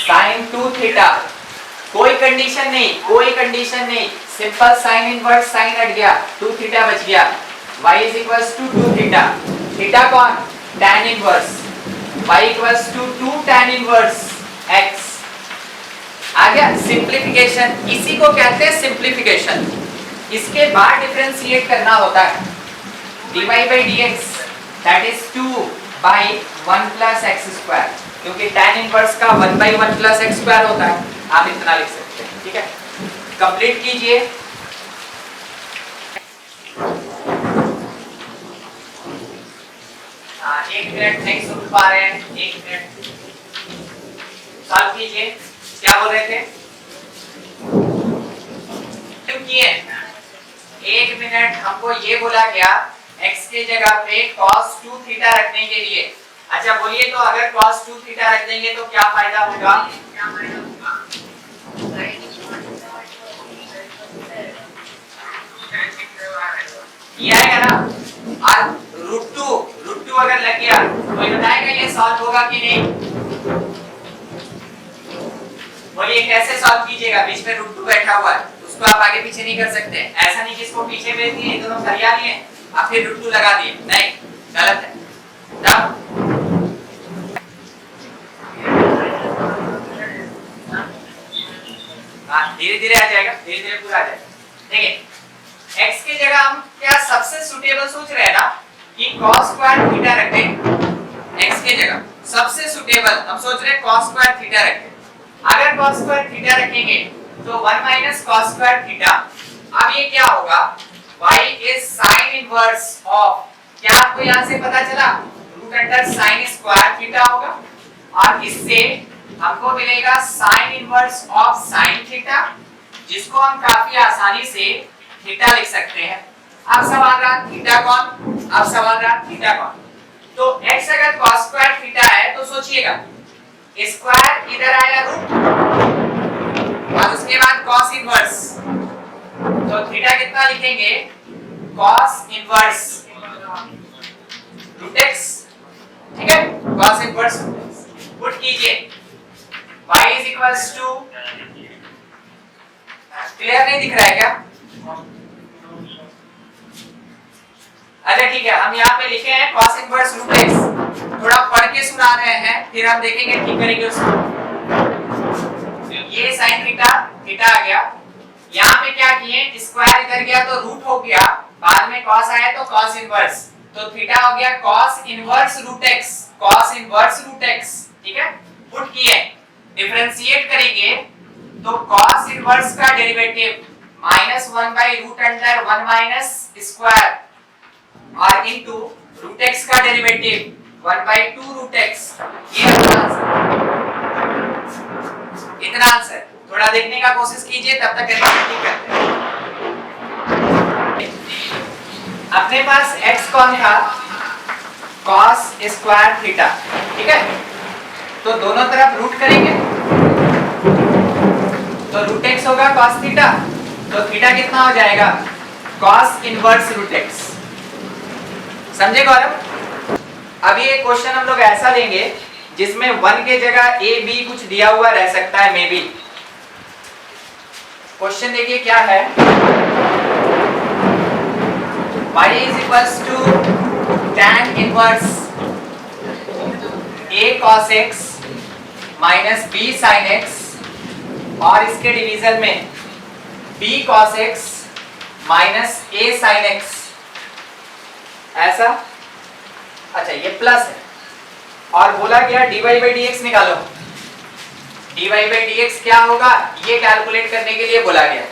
Sine 2 theta. कोई कंडीशन नहीं, सिंपल साइन इनवर्स साइन हट गया, 2 थीटा बच गया, y is equals to 2 theta, theta कौन, tan inverse, y equals to 2 tan inverse x। आ गया सिंप्लीफिकेशन, इसी को कहते हैं सिंप्लीफिकेशन। इसके बाद डिफरेंशिएट करना होता है, dy by dx that is 2 by 1 plus x square, क्योंकि tan इनवर्स का 1 by 1 plus x square होता है, आप इतना लिख सकते हैं। ठीक है, कंप्लीट कीजिए। एक मिनट नहीं सुन पा रहे हैं, 1 मिनट सॉल्व कीजिए। क्या बोल रहे थे? किए 1 मिनट, हमको ये बोला गया x के जगह पे cos 2 थीटा रखने के लिए। अच्छा बोलिए, तो अगर cos 2 थीटा रख देंगे तो क्या फायदा होगा? ये आएगा ना, और रूट टू अगर लग गया, कोई बताएगा ये सॉल्व होगा कि नहीं? बोलिए कैसे सॉल्व कीजिएगा? बीच में रूट 2 बैठा हुआ है, उसको आप आगे पीछे नहीं कर सकते। ऐसा नहीं कि इसको पीछे भेज दिए, दोनों सरिया लिए, आप फिर रूट 2 लगा दिए, नहीं, गलत है। तब धीरे धीरे आ जाएगा, धीरे धीरे पूरा आ जाएगा। देखिए x की जगह हम क्या सबसे सुटेबल सोच रहे हैं ना कि cos स्क्वायर थीटा रख दें। x की जगह सबसे सुटेबल हम सोच रहे हैं cos स्क्वायर थीटा रखें। अगर cos स्क्वायर थीटा रखेंगे तो 1 माइनस cos स्क्वायर थीटा। अब ये क्या होगा, y is sine inverse of, क्या आपको यहां से पता चला, root under sine square theta होगा, और इससे हमको मिलेगा sine inverse of sine theta, जिसको हम काफी आसानी से थीटा लिख सकते हैं। अब सवाल रहा थीटा कौन, तो x अगर cos स्क्वायर थीटा है तो सोचिएगा स्क्वायर इधर आएगा रूट और उसके बाद cos इनवर्स, तो थीटा कितना लिखेंगे, cos इनवर्स रूट x। ठीक है, cos इनवर्स पुट कीजिए, y is equals to, clear नहीं दिख रहा है क्या? अच्छा ठीक है, हम यहाँ पे लिखे हैं cos इनवर्स रूट x, थोड़ा पढ़ के सुना रहे हैं, फिर हम देखेंगे ठीक करेंगे उसको। ये sin थीटा आ गया, यहाँ पे क्या किए, स्क्वायर इधर गया तो रूट हो गया, बाद में cos आया तो cos इनवर्स, तो थीटा हो गया cos इनवर्स रूट x, ठीक है। डिफरेंशिएट करेंगे तो cos इनवर्स का डेरिवेटिव -1/√1 माइनस स्क्वायर और इनटू √x का डेरिवेटिव 1/2√x। ये इतना आंसर। थोड़ा देखने का कोशिश कीजिए, तब तक कैलकुलेट करते हैं। अपने पास x कौन था? cos स्क्वायर थीटा, ठीक है। तो दोनों तरफ रूट करेंगे तो √x होगा cos थीटा, तो थीटा कितना हो जाएगा? cos inverse √x। समझे गौरव? अभी एक क्वेश्चन हम लोग ऐसा लेंगे जिसमें 1 के जगह a b कुछ दिया हुआ रह सकता है, मे बी। क्वेश्चन देखिए क्या है। y is equals to tan inverse a cos x minus b sin x और इसके डिवीजन में b cos x minus a sin x, ऐसा। अच्छा, ये प्लस है और बोला गया dy by dx निकालो। dy by dx क्या होगा ये कैलकुलेट करने के लिए बोला गया।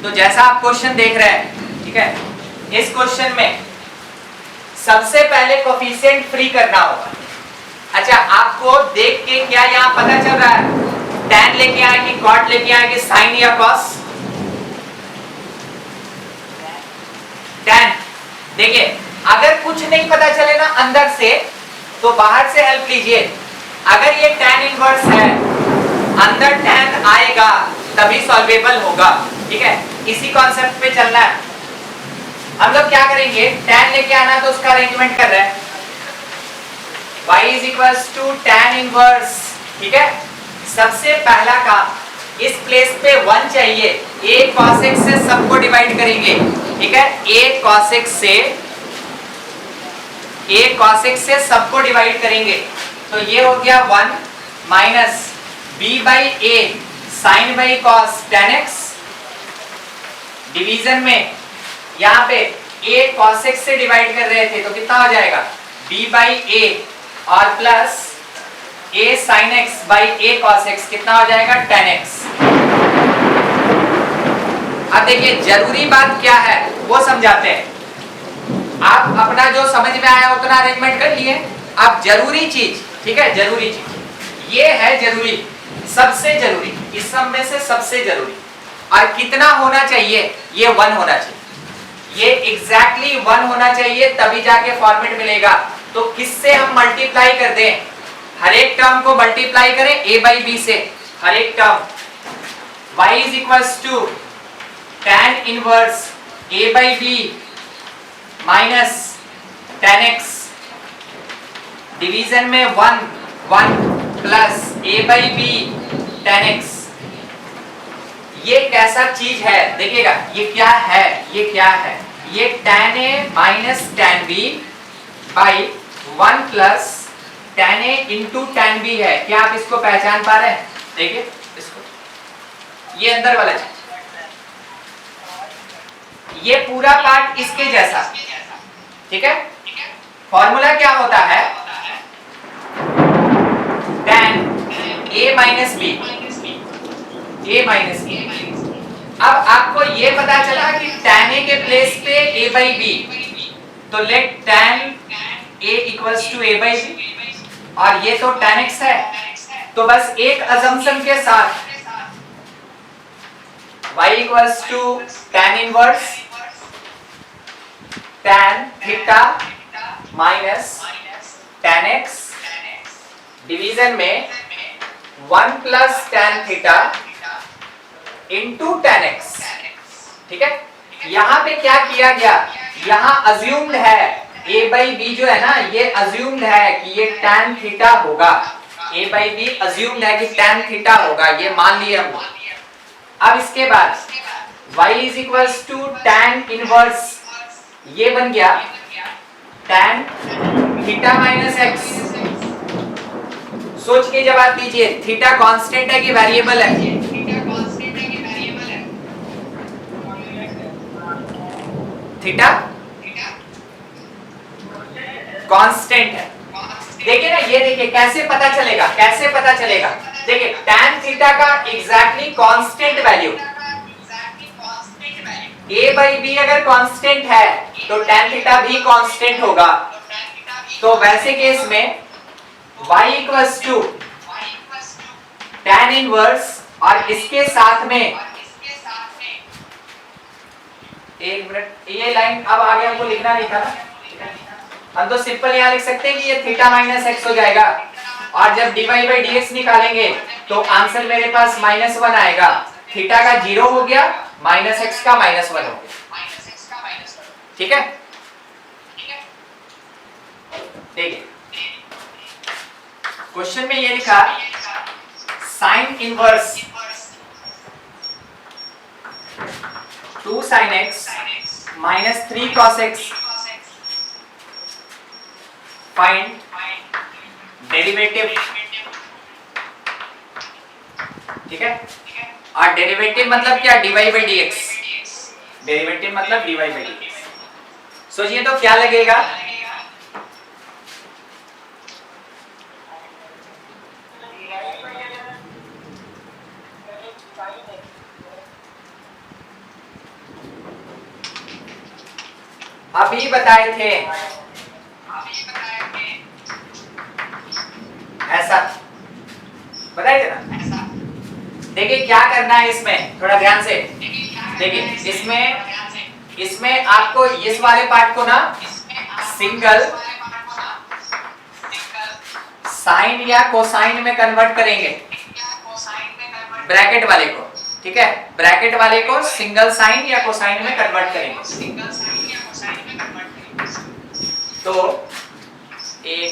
तो जैसा आप क्वेश्चन देख रहे हैं, ठीक है, इस क्वेश्चन में सबसे पहले कोफिशिएंट फ्री करना होगा। अच्छा, आपको देख के क्या यहाँ पता चल रहा है tan लेके आएगी, cot लेके आएगी, sin या cos? tan। देखिए, अगर कुछ नहीं पता चले ना अंदर से तो बाहर से हेल्प लीजिए। अगर ये tan इनवर्स है, अंदर tan आएगा तभी सॉल्वेबल होगा, ठीक है। इसी कॉन्सेप्ट पे चलना है। हम लोग क्या करेंगे, tan लेके आना तो उसका अरेंजमेंट कर रहे हैं। y is equals to tan inverse, ठीक है। सबसे पहला काम, इस प्लेस पे 1 चाहिए। a cos x से सबको डिवाइड करेंगे, ठीक है। a cos x से सबको डिवाइड करेंगे तो ये हो गया 1 minus b by a sin by cos tan x। Division में यहाँ पे a cos x से डिवाइड कर रहे थे तो कितना हो जाएगा b by a और plus a sin x by a cos x, कितना हो जाएगा tan x। अब देखिए जरूरी बात क्या है वो समझाते हैं। आप अपना जो समझ में आया उतना अरेंजमेंट कर लिए। अब जरूरी चीज, ठीक है, जरूरी चीज ये है, जरूरी, सबसे जरूरी, इस सब में से सबसे जरूरी। और कितना होना चाहिए? ये 1 होना चाहिए। ये एग्जैक्टली 1 होना चाहिए, तभी जाके फॉर्मेट मिलेगा। तो किससे हम मल्टीप्लाई कर दें? हर एक टर्म को मल्टीप्लाई करें a by b से, हर एक term. y is equals to tan inverse a by b minus tan x, division में 1 plus a by b tan x। ये कैसा चीज है देखिएगा, ये क्या है, ये क्या है, ये tan a minus tan b by 1 plus tan a into tan b है। क्या आप इसको पहचान पा रहे हैं? देखिए इसको, ये अंदर वाला चीज, ये पूरा पार्ट इसके जैसा, ठीक है। फॉर्मूला क्या होता है? tan a minus b, a minus b। अब आपको ये पता चला कि tan a के प्लेस पे a by b, तो let tan a equals to a by b, और ये तो tan x है। तो बस एक अजम्पशन के साथ y equals to tan inverse tan theta minus tan x, division में 1 plus tan theta into tan x, ठीक है। यहाँ पे क्या किया गया, यहाँ अज्यूम्ड है a by b जो है ना, ये अज्यूम्ड है कि ये tan थीटा होगा। a by b अज्यूम्ड है कि tan थीटा होगा, ये मान लिया हम। अब इसके बाद y is equals to tan inverse, ये बन गया tan थीटा माइनस x। सोच के जवाब दीजिए, थीटा कांस्टेंट है कि वेरिएबल है? थीटा कांस्टेंट है, देखिए ना, ये देखिए कैसे पता चलेगा, कैसे पता चलेगा। देखिए tan थीटा का exactly constant value, a by B अगर कांस्टेंट है तो tan थीटा भी कांस्टेंट होगा। तो वैसे केस में y equals to tan inverse, और इसके साथ में, एक मिनट, ये लाइन अब आगे हमको लिखना नहीं था ना, हम तो सिंपल यहाँ लिख सकते हैं कि ये थीटा माइनस एक्स हो जाएगा, और जब dy बाई dx निकालेंगे तो आंसर मेरे पास -1 आएगा। थीटा का 0 हो गया, माइनस एक्स का -1 हो गया। ठीक है, देखिए क्वेश्चन में ये लिखा sign inverse 2 sin x minus 3 cos x, find derivative. ठीक है, और डेरिवेटिव मतलब क्या, dy बाई dx, डेरिवेटिव मतलब dy बाई dx। सोचिए तो क्या लगेगा, अभी बताए थे ऐसा, बताए थे ना। देखिए क्या करना है इसमें, थोड़ा ध्यान से देखिए। इसमें आपको इस वाले पार्ट को ना सिंगल साइन या कोसाइन में कन्वर्ट करेंगे, ब्रैकेट वाले को। ठीक है, ब्रैकेट वाले को सिंगल साइन या कोसाइन में कन्वर्ट करेंगे। तो एक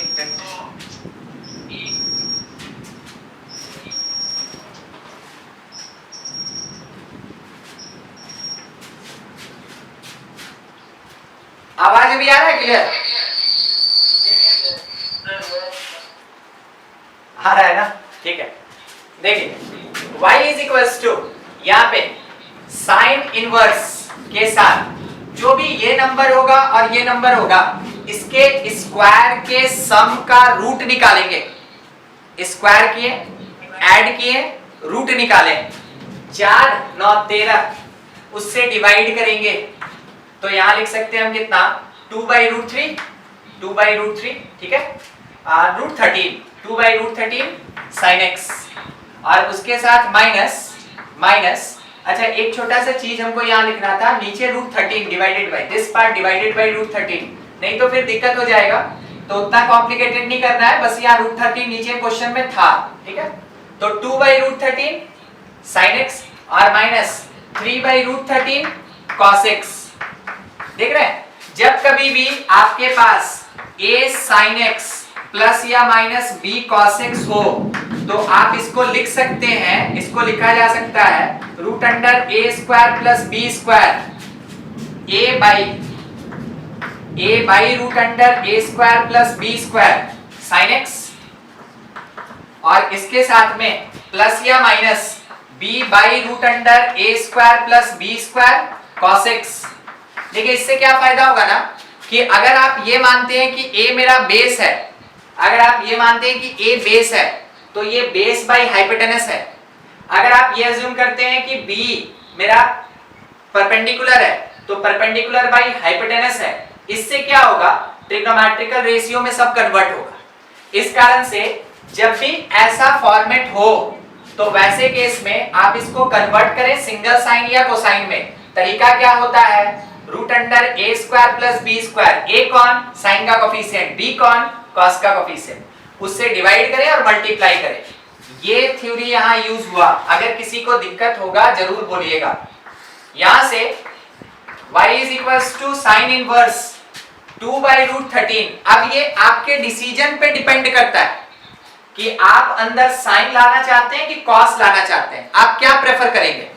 आवाज भी आ रहा है, क्लियर आ रहा है ना। ठीक है, देखिए y इज इक्वल्स टू, यहाँ पे साइन इनवर्स के साथ जो भी ये नंबर होगा और ये नंबर होगा, इसके स्क्वायर के सम का रूट निकालेंगे। स्क्वायर किए, ऐड किए, रूट निकाले, 4 9 13, उससे डिवाइड करेंगे। तो यहां लिख सकते हैं हम कितना, 2/√3, 2/√3। ठीक है, √13, 2/√13 sin x, और उसके साथ माइनस। अच्छा, एक छोटा सा चीज हमको यहाँ लिखना था, नीचे √13 divided by this part divided by √13, नहीं तो फिर दिक्कत हो जाएगा। तो उतना कॉम्प्लिकेटेड नहीं करना है, बस यहाँ √13 नीचे क्वेश्चन में था। ठीक है, तो 2/√13 sin x और माइनस 3/√13 cos x। देख रहे हैं, जब कभी भी आपके पास a sin x प्लस या माइनस b cos x हो तो आप इसको लिख सकते हैं, इसको लिखा जा सकता है √a² plus b², a by √a² plus b² sin x, और इसके साथ में प्लस या minus b by √a² plus b² cos x। देखिए इससे क्या फायदा होगा ना, कि अगर आप ये मानते हैं कि a मेरा बेस है, अगर आप ये मानते हैं कि a बेस है तो ये बेस बाई हाइपोटेनस है। अगर आप ये अज्यूम करते हैं कि b मेरा परपेंडिकुलर है तो परपेंडिकुलर बाई हाइपोटेनस है, इससे क्या होगा, ट्रिग्नोमेट्रिकल रेशियो में सब कन्वर्ट होगा। इस कारण से जब भी ऐसा फॉर्मेट हो तो वैसे केस में आप इसको कन्वर्ट करें सिंगल साइन या कोसाइन में। तरीका क्या होता है, √a² प्लस b², a कौन, साइन का कोफिशिएंट, b कौन, कॉस का कोफिशिएंट, उससे डिवाइड करें और मल्टीप्लाई करें। ये थ्योरी यहाँ यूज हुआ। अगर किसी को दिक्कत होगा जरूर बोलिएगा। यहां से y is equals to sine inverse 2/√13। अब ये आपके डिसीजन पे डिपेंड करता है कि आप अंदर साइन लाना चाहते हैं कि कॉस लाना चाहते हैं। आप क्या प्रेफर करेंगे,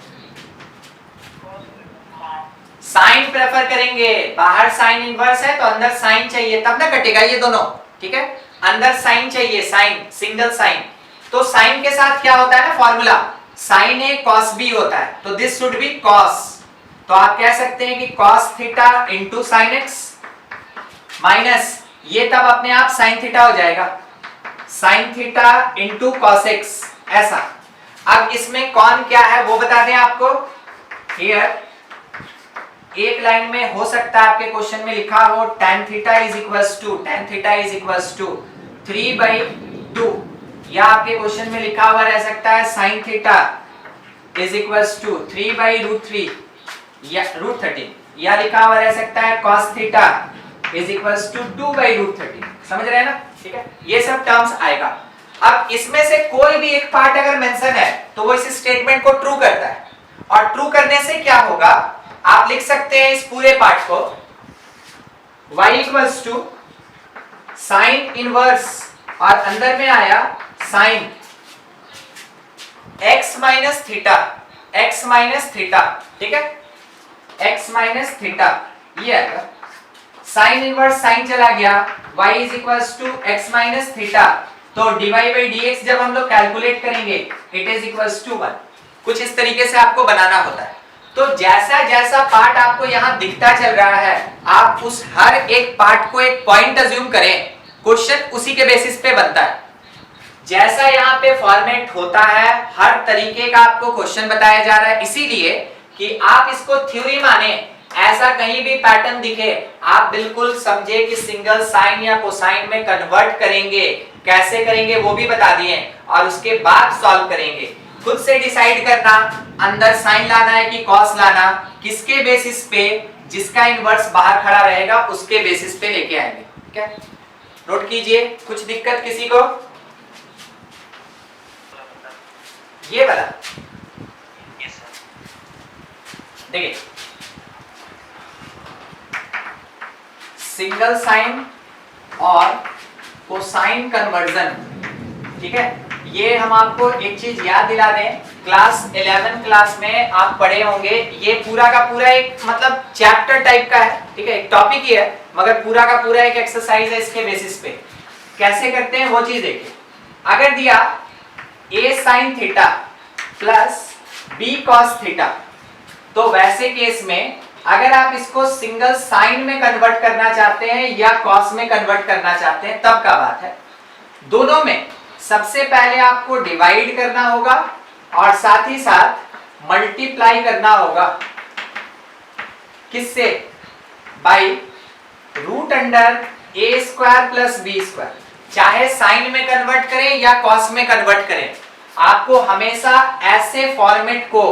साइन प्रेफर करेंगे। बाहर साइन इनवर्स है तो अंदर साइन चाहिए, तब ना कटेगा ये दोनों। ठीक है, अंदर साइन चाहिए, साइन सिंगल साइन। तो साइन के साथ क्या होता है ना formula, sign A cos B होता है, तो दिस शुड बी कॉस। तो आप कह सकते हैं कि cos theta into sine x, minus ये तब अपने आप साइन थीटा हो जाएगा। Sine theta into cos x, ऐसा। अब इसमें कौन क्या है वो बता दें आपको। हियर एक लाइन में हो सकता है आपके क्वेश्चन में लिखा हो tan theta is equals to 3/2, या आपके क्वेश्चन में लिखा हुआ रह सकता है sin theta is equals to 3/√3 या √13, या लिखा हुआ रह सकता है cos theta is equals to 2/√13। समझ रहे हैं ना? ठीक है, ये सब टर्म्स आएगा। अब इसमें से कोई भी एक पार्ट अगर मेंशन है तो वो इस स्टेटमेंट को ट्रू करता है, और ट्रू करने से क्या होगा, आप लिख सकते हैं इस पूरे पार्ट को y equals to sine inverse, और अंदर में आया साइन x माइनस थीटा, ठीक है, x माइनस थीटा, ये आएगा। साइन इनवर्स साइन चला गया, y is equals to x minus theta, तो dy बाई dx जब हम लोग कैलकुलेट करेंगे इट इज इक्वल्स टू 1। कुछ इस तरीके से आपको बनाना होता है। तो जैसा जैसा पार्ट आपको यहां दिखता चल रहा है, आप उस हर एक पार्ट को एक पॉइंट अज्यूम करें, क्वेश्चन उसी के बेसिस पे बनता है। जैसा यहाँ पे फॉर्मेट होता है, हर तरीके का आपको क्वेश्चन बताया जा रहा है, इसीलिए कि आप इसको थ्योरी माने। ऐसा कहीं भी पैटर्न दिखे, आप बिल्कुल समझे कि सिंगल साइन या कोसाइन में कन्वर्ट करेंगे, कैसे करेंगे वो भी बता दिए, और उसके बाद सॉल्व करेंगे। खुद से डिसाइड करना अंदर साइन लाना है कि कॉस लाना, किसके बेसिस पे, जिसका इनवर्स बाहर खड़ा रहेगा उसके बेसिस पे लेके आएंगे। ठीक है, नोट कीजिए। कुछ दिक्कत किसी को? ये वाला देखिए, सिंगल साइन और कोसाइन कन्वर्जन, ठीक है, ये हम आपको एक चीज याद दिला दें, क्लास 11 क्लास में आप पढ़े होंगे। ये पूरा का पूरा एक मतलब चैप्टर टाइप का है, ठीक है, एक टॉपिक ही है, मगर पूरा का पूरा एक एक्सरसाइज है। इसके बेसिस पे कैसे करते हैं वो चीज देखिए। अगर दिया a sin theta plus b cos theta, तो वैसे केस में अगर आप इसको सिंगल साइन में कन्वर्ट करना चाहते हैं या कॉस में कन्वर्ट करना चाहते हैं तब का बात है। दोनों में सबसे पहले आपको डिवाइड करना होगा और साथ ही साथ मल्टीप्लाई करना होगा। किससे? By root under A square plus B square. चाहे साइन में कन्वर्ट करें या कॉस में कन्वर्ट करें, आपको हमेशा ऐसे फॉर्मेट को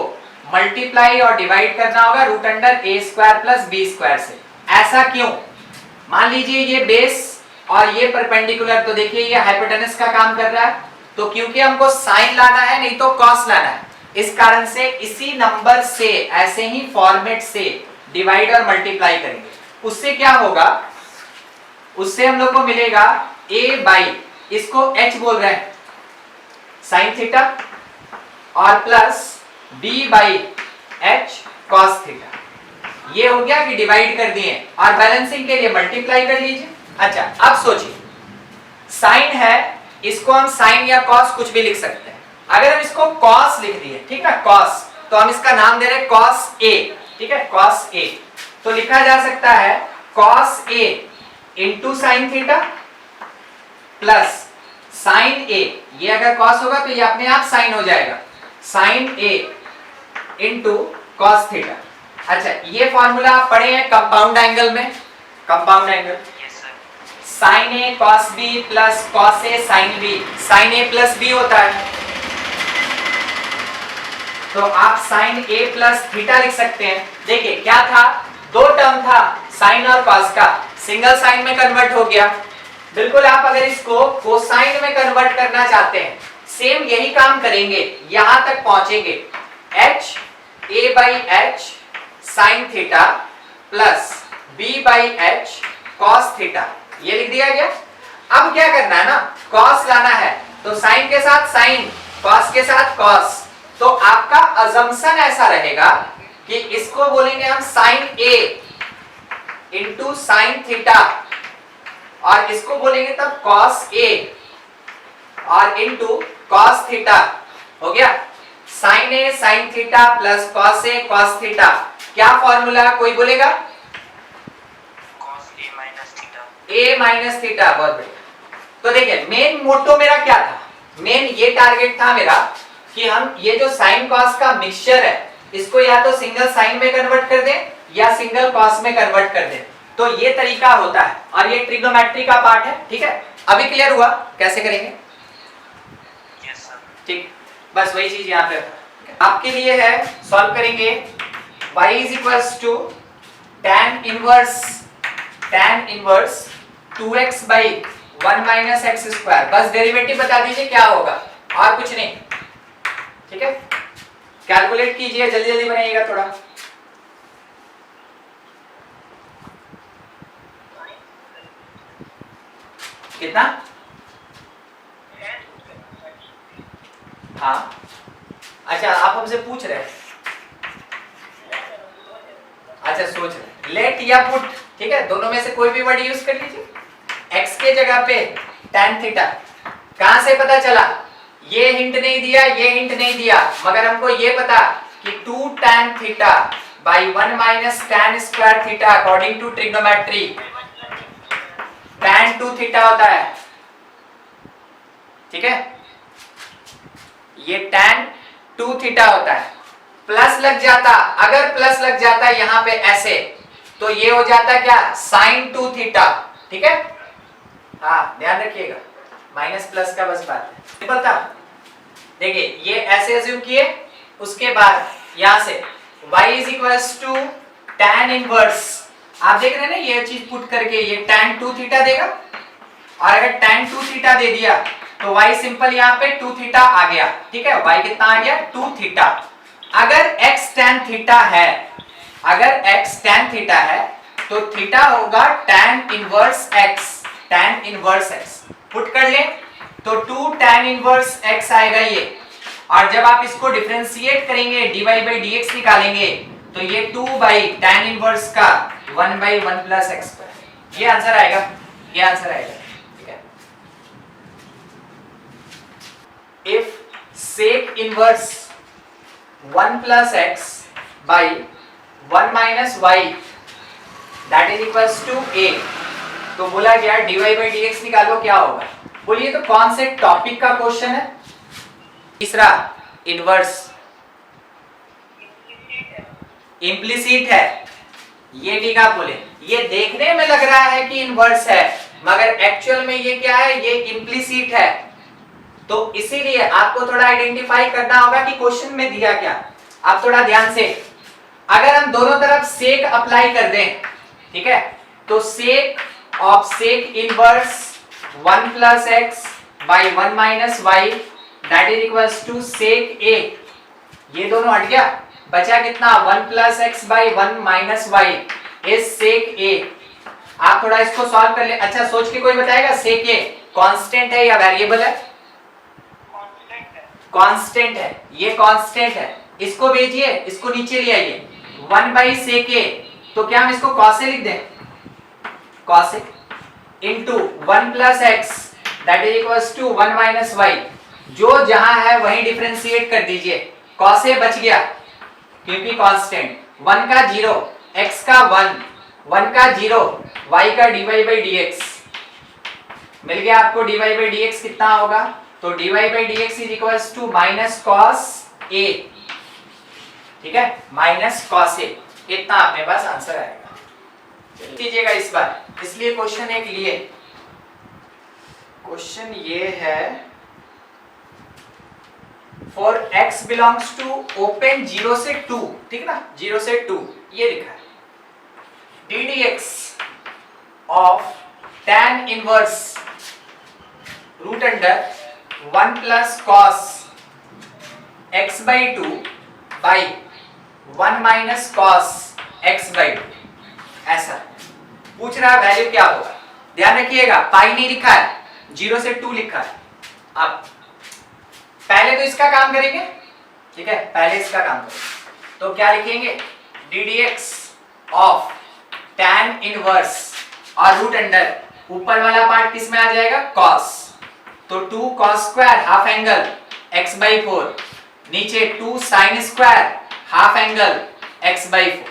मल्टीप्लाई और डिवाइड करना होगा root under A square plus B square से। ऐसा क्यों? मान लीजिए ये बेस और ये परपेंडिकुलर, तो देखिए ये हाइपोटेनस का काम कर रहा है, तो क्योंकि हमको साइन लाना है नहीं तो कॉस लाना है, इस कारण से इसी नंबर से ऐसे ही फॉर्मेट से डिवाइड और मल्टीप्लाई करेंगे। उससे क्या होगा? उससे हम लोग को मिलेगा a बाई, इसको h बोल रहे हैं, साइन थीटा, और plus b by h cos theta. ये हो गया कि डिवाइड कर दिए, और बैलेंसिंग के लिए मल्टीप्लाई कर लीजिए। अच्छा, अब सोचिए, साइन है, इसको हम साइन या कॉस कुछ भी लिख सकते हैं। अगर हम इसको कॉस लिख दिए, ठीक है, कॉस, तो हम इसका नाम दे रहे हैं कॉस a, ठीक है, कॉस a। तो लिखा जा सकता है cos a into sine theta plus sign a, ये अगर कॉस होगा तो ये अपने आप साइन हो जाएगा, sine a into cos theta. अच्छा, ये फॉर्मूला आप पढ़े हैं कंपाउंड एंगल में, compound angle sine A cos B plus cos A sine B, sine A plus B होता है, तो आप साइन ए प्लस थीटा लिख सकते हैं। देखिए क्या था, दो टर्म था साइन और कॉस का, सिंगल साइन में कन्वर्ट हो गया। बिल्कुल आप अगर इसको कोसाइन में कन्वर्ट करना चाहते हैं, सेम यही काम करेंगे, यहां तक पहुंचेंगे, h a by h sign theta plus b by h cos theta, ये लिख दिया गया। अब क्या करना है ना, कॉस लाना है, तो साइन के साथ साइन, कॉस के साथ कॉस, तो आपका अजम्पशन ऐसा रहेगा कि इसको बोलेंगे हम sine a into sine theta, और इसको बोलेंगे तब कॉस a और इंटू कॉस थीटा। हो गया sine a sine theta plus cos a cos theta. क्या फॉर्मूला, कोई बोलेगा? a माइनस थीटा, बहुत बढ़िया। तो देखिए मेन मोटो मेरा क्या था, मेन ये टारगेट था मेरा कि हम ये जो साइन कॉस का मिक्सचर है इसको या तो सिंगल साइन में कन्वर्ट कर दें या सिंगल कॉस में कन्वर्ट कर दें। तो ये तरीका होता है और ये ट्रिग्नोमेट्री का पार्ट है। ठीक है, अभी क्लियर हुआ कैसे करेंगे? Yes sir. ठीक, बस वही चीज यहाँ पे आपके लिए है, सॉल्व करेंगे। y is equals to tan inverse 2x by 1 minus x square. बस डेरिवेटिव बता दीजिए क्या होगा और कुछ नहीं। ठीक है, कैलकुलेट कीजिए, जल्दी जल्दी बनाइएगा थोड़ा। कितना? हाँ अच्छा, आप हमसे पूछ रहे हैं, अच्छा सोच रहे, लेट या पुट, ठीक है, दोनों में से कोई भी वर्ड यूज कर लीजिए। x के जगह पे tan थीटा, कहां से पता चला? ये हिंट नहीं दिया, ये हिंट नहीं दिया, मगर हमको ये पता कि 2 tan theta by 1 minus tan square theta according to trigonometry tan 2 theta होता है। ठीक है, ये tan 2 थीटा होता है। प्लस लग जाता, अगर प्लस लग जाता यहां पे ऐसे, तो ये हो जाता क्या? sin 2 theta. ठीक है, हाँ ध्यान रखिएगा, माइनस प्लस का बस बात है, सिंपल था। देखिए ये ऐसे अज्यूम किए, उसके बाद यहां से y is equals to tan inverse, आप देख रहे हैं ना ये चीज पुट करके ये tan 2 थीटा देगा, और अगर tan 2 थीटा दे दिया तो y सिंपल यहाँ पे 2 थीटा आ गया। ठीक है, y कितना आ गया? 2 थीटा। अगर x tan थीटा है, अगर x tan थीटा है तो थीटा होगा tan inverse x, tan inverse x put कर ले तो 2 tan इनवर्स x आएगा ये, और जब आप इसको डिफरेंशिएट करेंगे dy by dx निकालेंगे तो ये 2 बाई tan इनवर्स का 1 बाई 1 प्लस एक्स, ये आंसर आएगा, ये आंसर आएगा। ठीक है, if sec inverse 1 plus x by 1 minus y that is equals to a, तो बोला गया dy by dx निकालो, क्या होगा? बोलिए तो कौन से टॉपिक का क्वेश्चन है? तीसरा इनवर्स इम्प्लिसिट है, ये ठीक आप बोले, ये देखने में लग रहा है कि इनवर्स है मगर एक्चुअल में ये क्या है? ये इम्प्लिसिट है। तो इसीलिए आपको थोड़ा आइडेंटिफाई करना होगा कि क्वेश्चन में दिया क्या। आप थोड़ा ध्यान से, अगर हम दोनों तरफ सेक अप्लाई कर दें, ठीक है, तो sec of sec inverse 1 plus x by 1 minus y that is equals to sec A, ये दोनों हट गया, बचा कितना? 1 plus x by 1 minus y is sec A. आप थोड़ा इसको सॉल्व कर ले। अच्छा सोच के कोई बताएगा सेक ए कांस्टेंट है या वेरिएबल है? कांस्टेंट है, ये कांस्टेंट है। इसको भेजिए, इसको नीचे ले आइए, 1 बाई सेक ए, तो क्या हम इसको कॉस ए लिख दें? Cos A into 1 plus x that is equals to 1 minus y, जो जहां है वहीं डिफरेंशिएट कर दीजिए, कॉस ए बच गया क्योंकि कांस्टेंट, 1 का 0, x का 1, 1 का 0, y का dy by dx मिल गया आपको। dy by dx कितना होगा? तो dy by dx is equals to minus cos a। ठीक है, माइनस कॉस a, इतना आपके पास आंसर आएगा। कीजिएगा इस बार, इसलिए क्वेश्चन एक लिए, क्वेश्चन ये है for x belongs to open 0 से 2, ठीक ना, 0 से 2 ये लिखा है, ddx of tan inverse root under 1 plus cos x by 2 by 1 minus cos x by 2, ऐसा पूछ रहा है वैल्यू क्या होगा। ध्यान रखिएगा पाई नहीं लिखा है, 0 से 2 लिखा है। अब पहले तो इसका काम करेंगे, ठीक है, पहले इसका काम करेंगे, तो क्या लिखेंगे? ddx ऑफ tan इनवर्स और रूट अंडर, ऊपर वाला पार्ट किस में आ जाएगा? cos, तो 2 cos square half angle x by 4, नीचे 2 sin square half angle x by 4,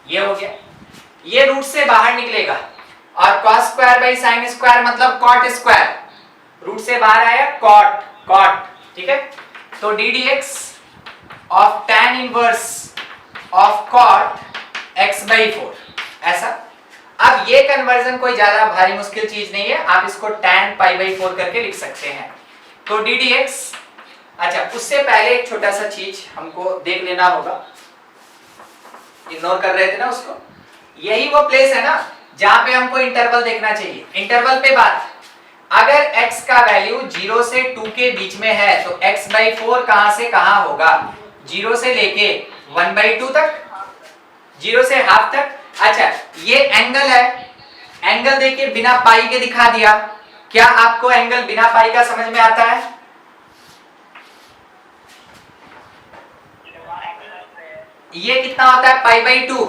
ये हो गया। ये रूट से बाहर निकलेगा और cos square by sin square मतलब cot स्क्वायर, रूट से बाहर आया कॉट, कॉट, ठीक है। तो D D x of tan inverse of cot x by 4, ऐसा। अब ये कन्वर्जन कोई ज्यादा भारी मुश्किल चीज नहीं है, आप इसको tan पाई बाई 4 करके लिख सकते हैं। तो डी डी एक्स, अच्छा उससे पहले एक छोटा सा चीज हमको देख लेना होगा, इग्नोर कर रहे थे ना उसको। यही वो प्लेस है ना जहां पे हमको इंटरवल देखना चाहिए। इंटरवल पे बात, अगर x का वैल्यू 0 से 2 के बीच में है तो x बाई 4 कहां से कहां होगा? 0 से लेके 1 बाई 2 तक, 0 से हाफ तक। अच्छा ये एंगल है, एंगल देखिए बिना पाई के दिखा दिया। क्या आपको एंगल बिना पाई का समझ में आता है? ये कितना होता है? पाई बाई 2,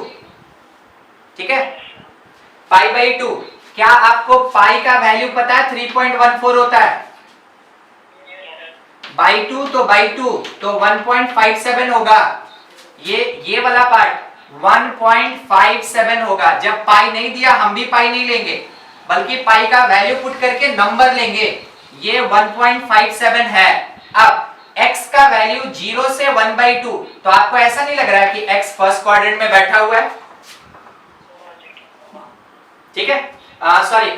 ठीक है, पाई बाई 2। क्या आपको पाई का वैल्यू पता है? 3.14 होता है। बाई 2 तो बाई 2 तो 1.57 होगा। ये वाला पार्ट 1.57 होगा। जब पाई नहीं दिया हम भी पाई नहीं लेंगे, बल्कि पाई का वैल्यू पुट करके नंबर लेंगे। ये 1.57 है। अब x का वैल्यू 0 से 1 बाई 2, तो आपको ऐसा नहीं लग रहा है कि x फर्स्ट क्वाड्रेंट में बैठा हुआ है? ठीक है, सॉरी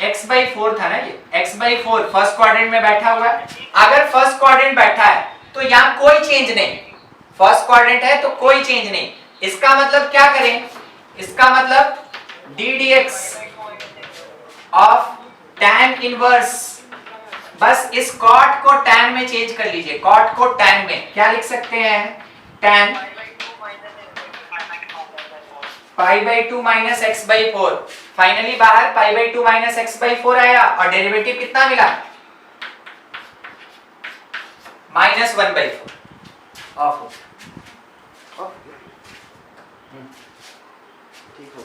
x बाई 4 था ना, ये x बाई 4 फर्स्ट क्वाड्रेंट में बैठा हुआ है। अगर फर्स्ट क्वाड्रेंट बैठा है तो यहाँ कोई चेंज नहीं, फर्स्ट क्वाड्रेंट है तो कोई चेंज नहीं। इसका मतलब क्या करें? इसका मतलब D D x of tan inverse, बस इस कॉट को tan में चेंज कर लीजिए। कॉट को tan में क्या लिख सकते हैं? tan pi by 2 minus x by 4। Finally बाहर pi by 2 minus x by 4 आया और डेरिवेटिव कितना मिला? Minus 1 by 4 of. ठीक हो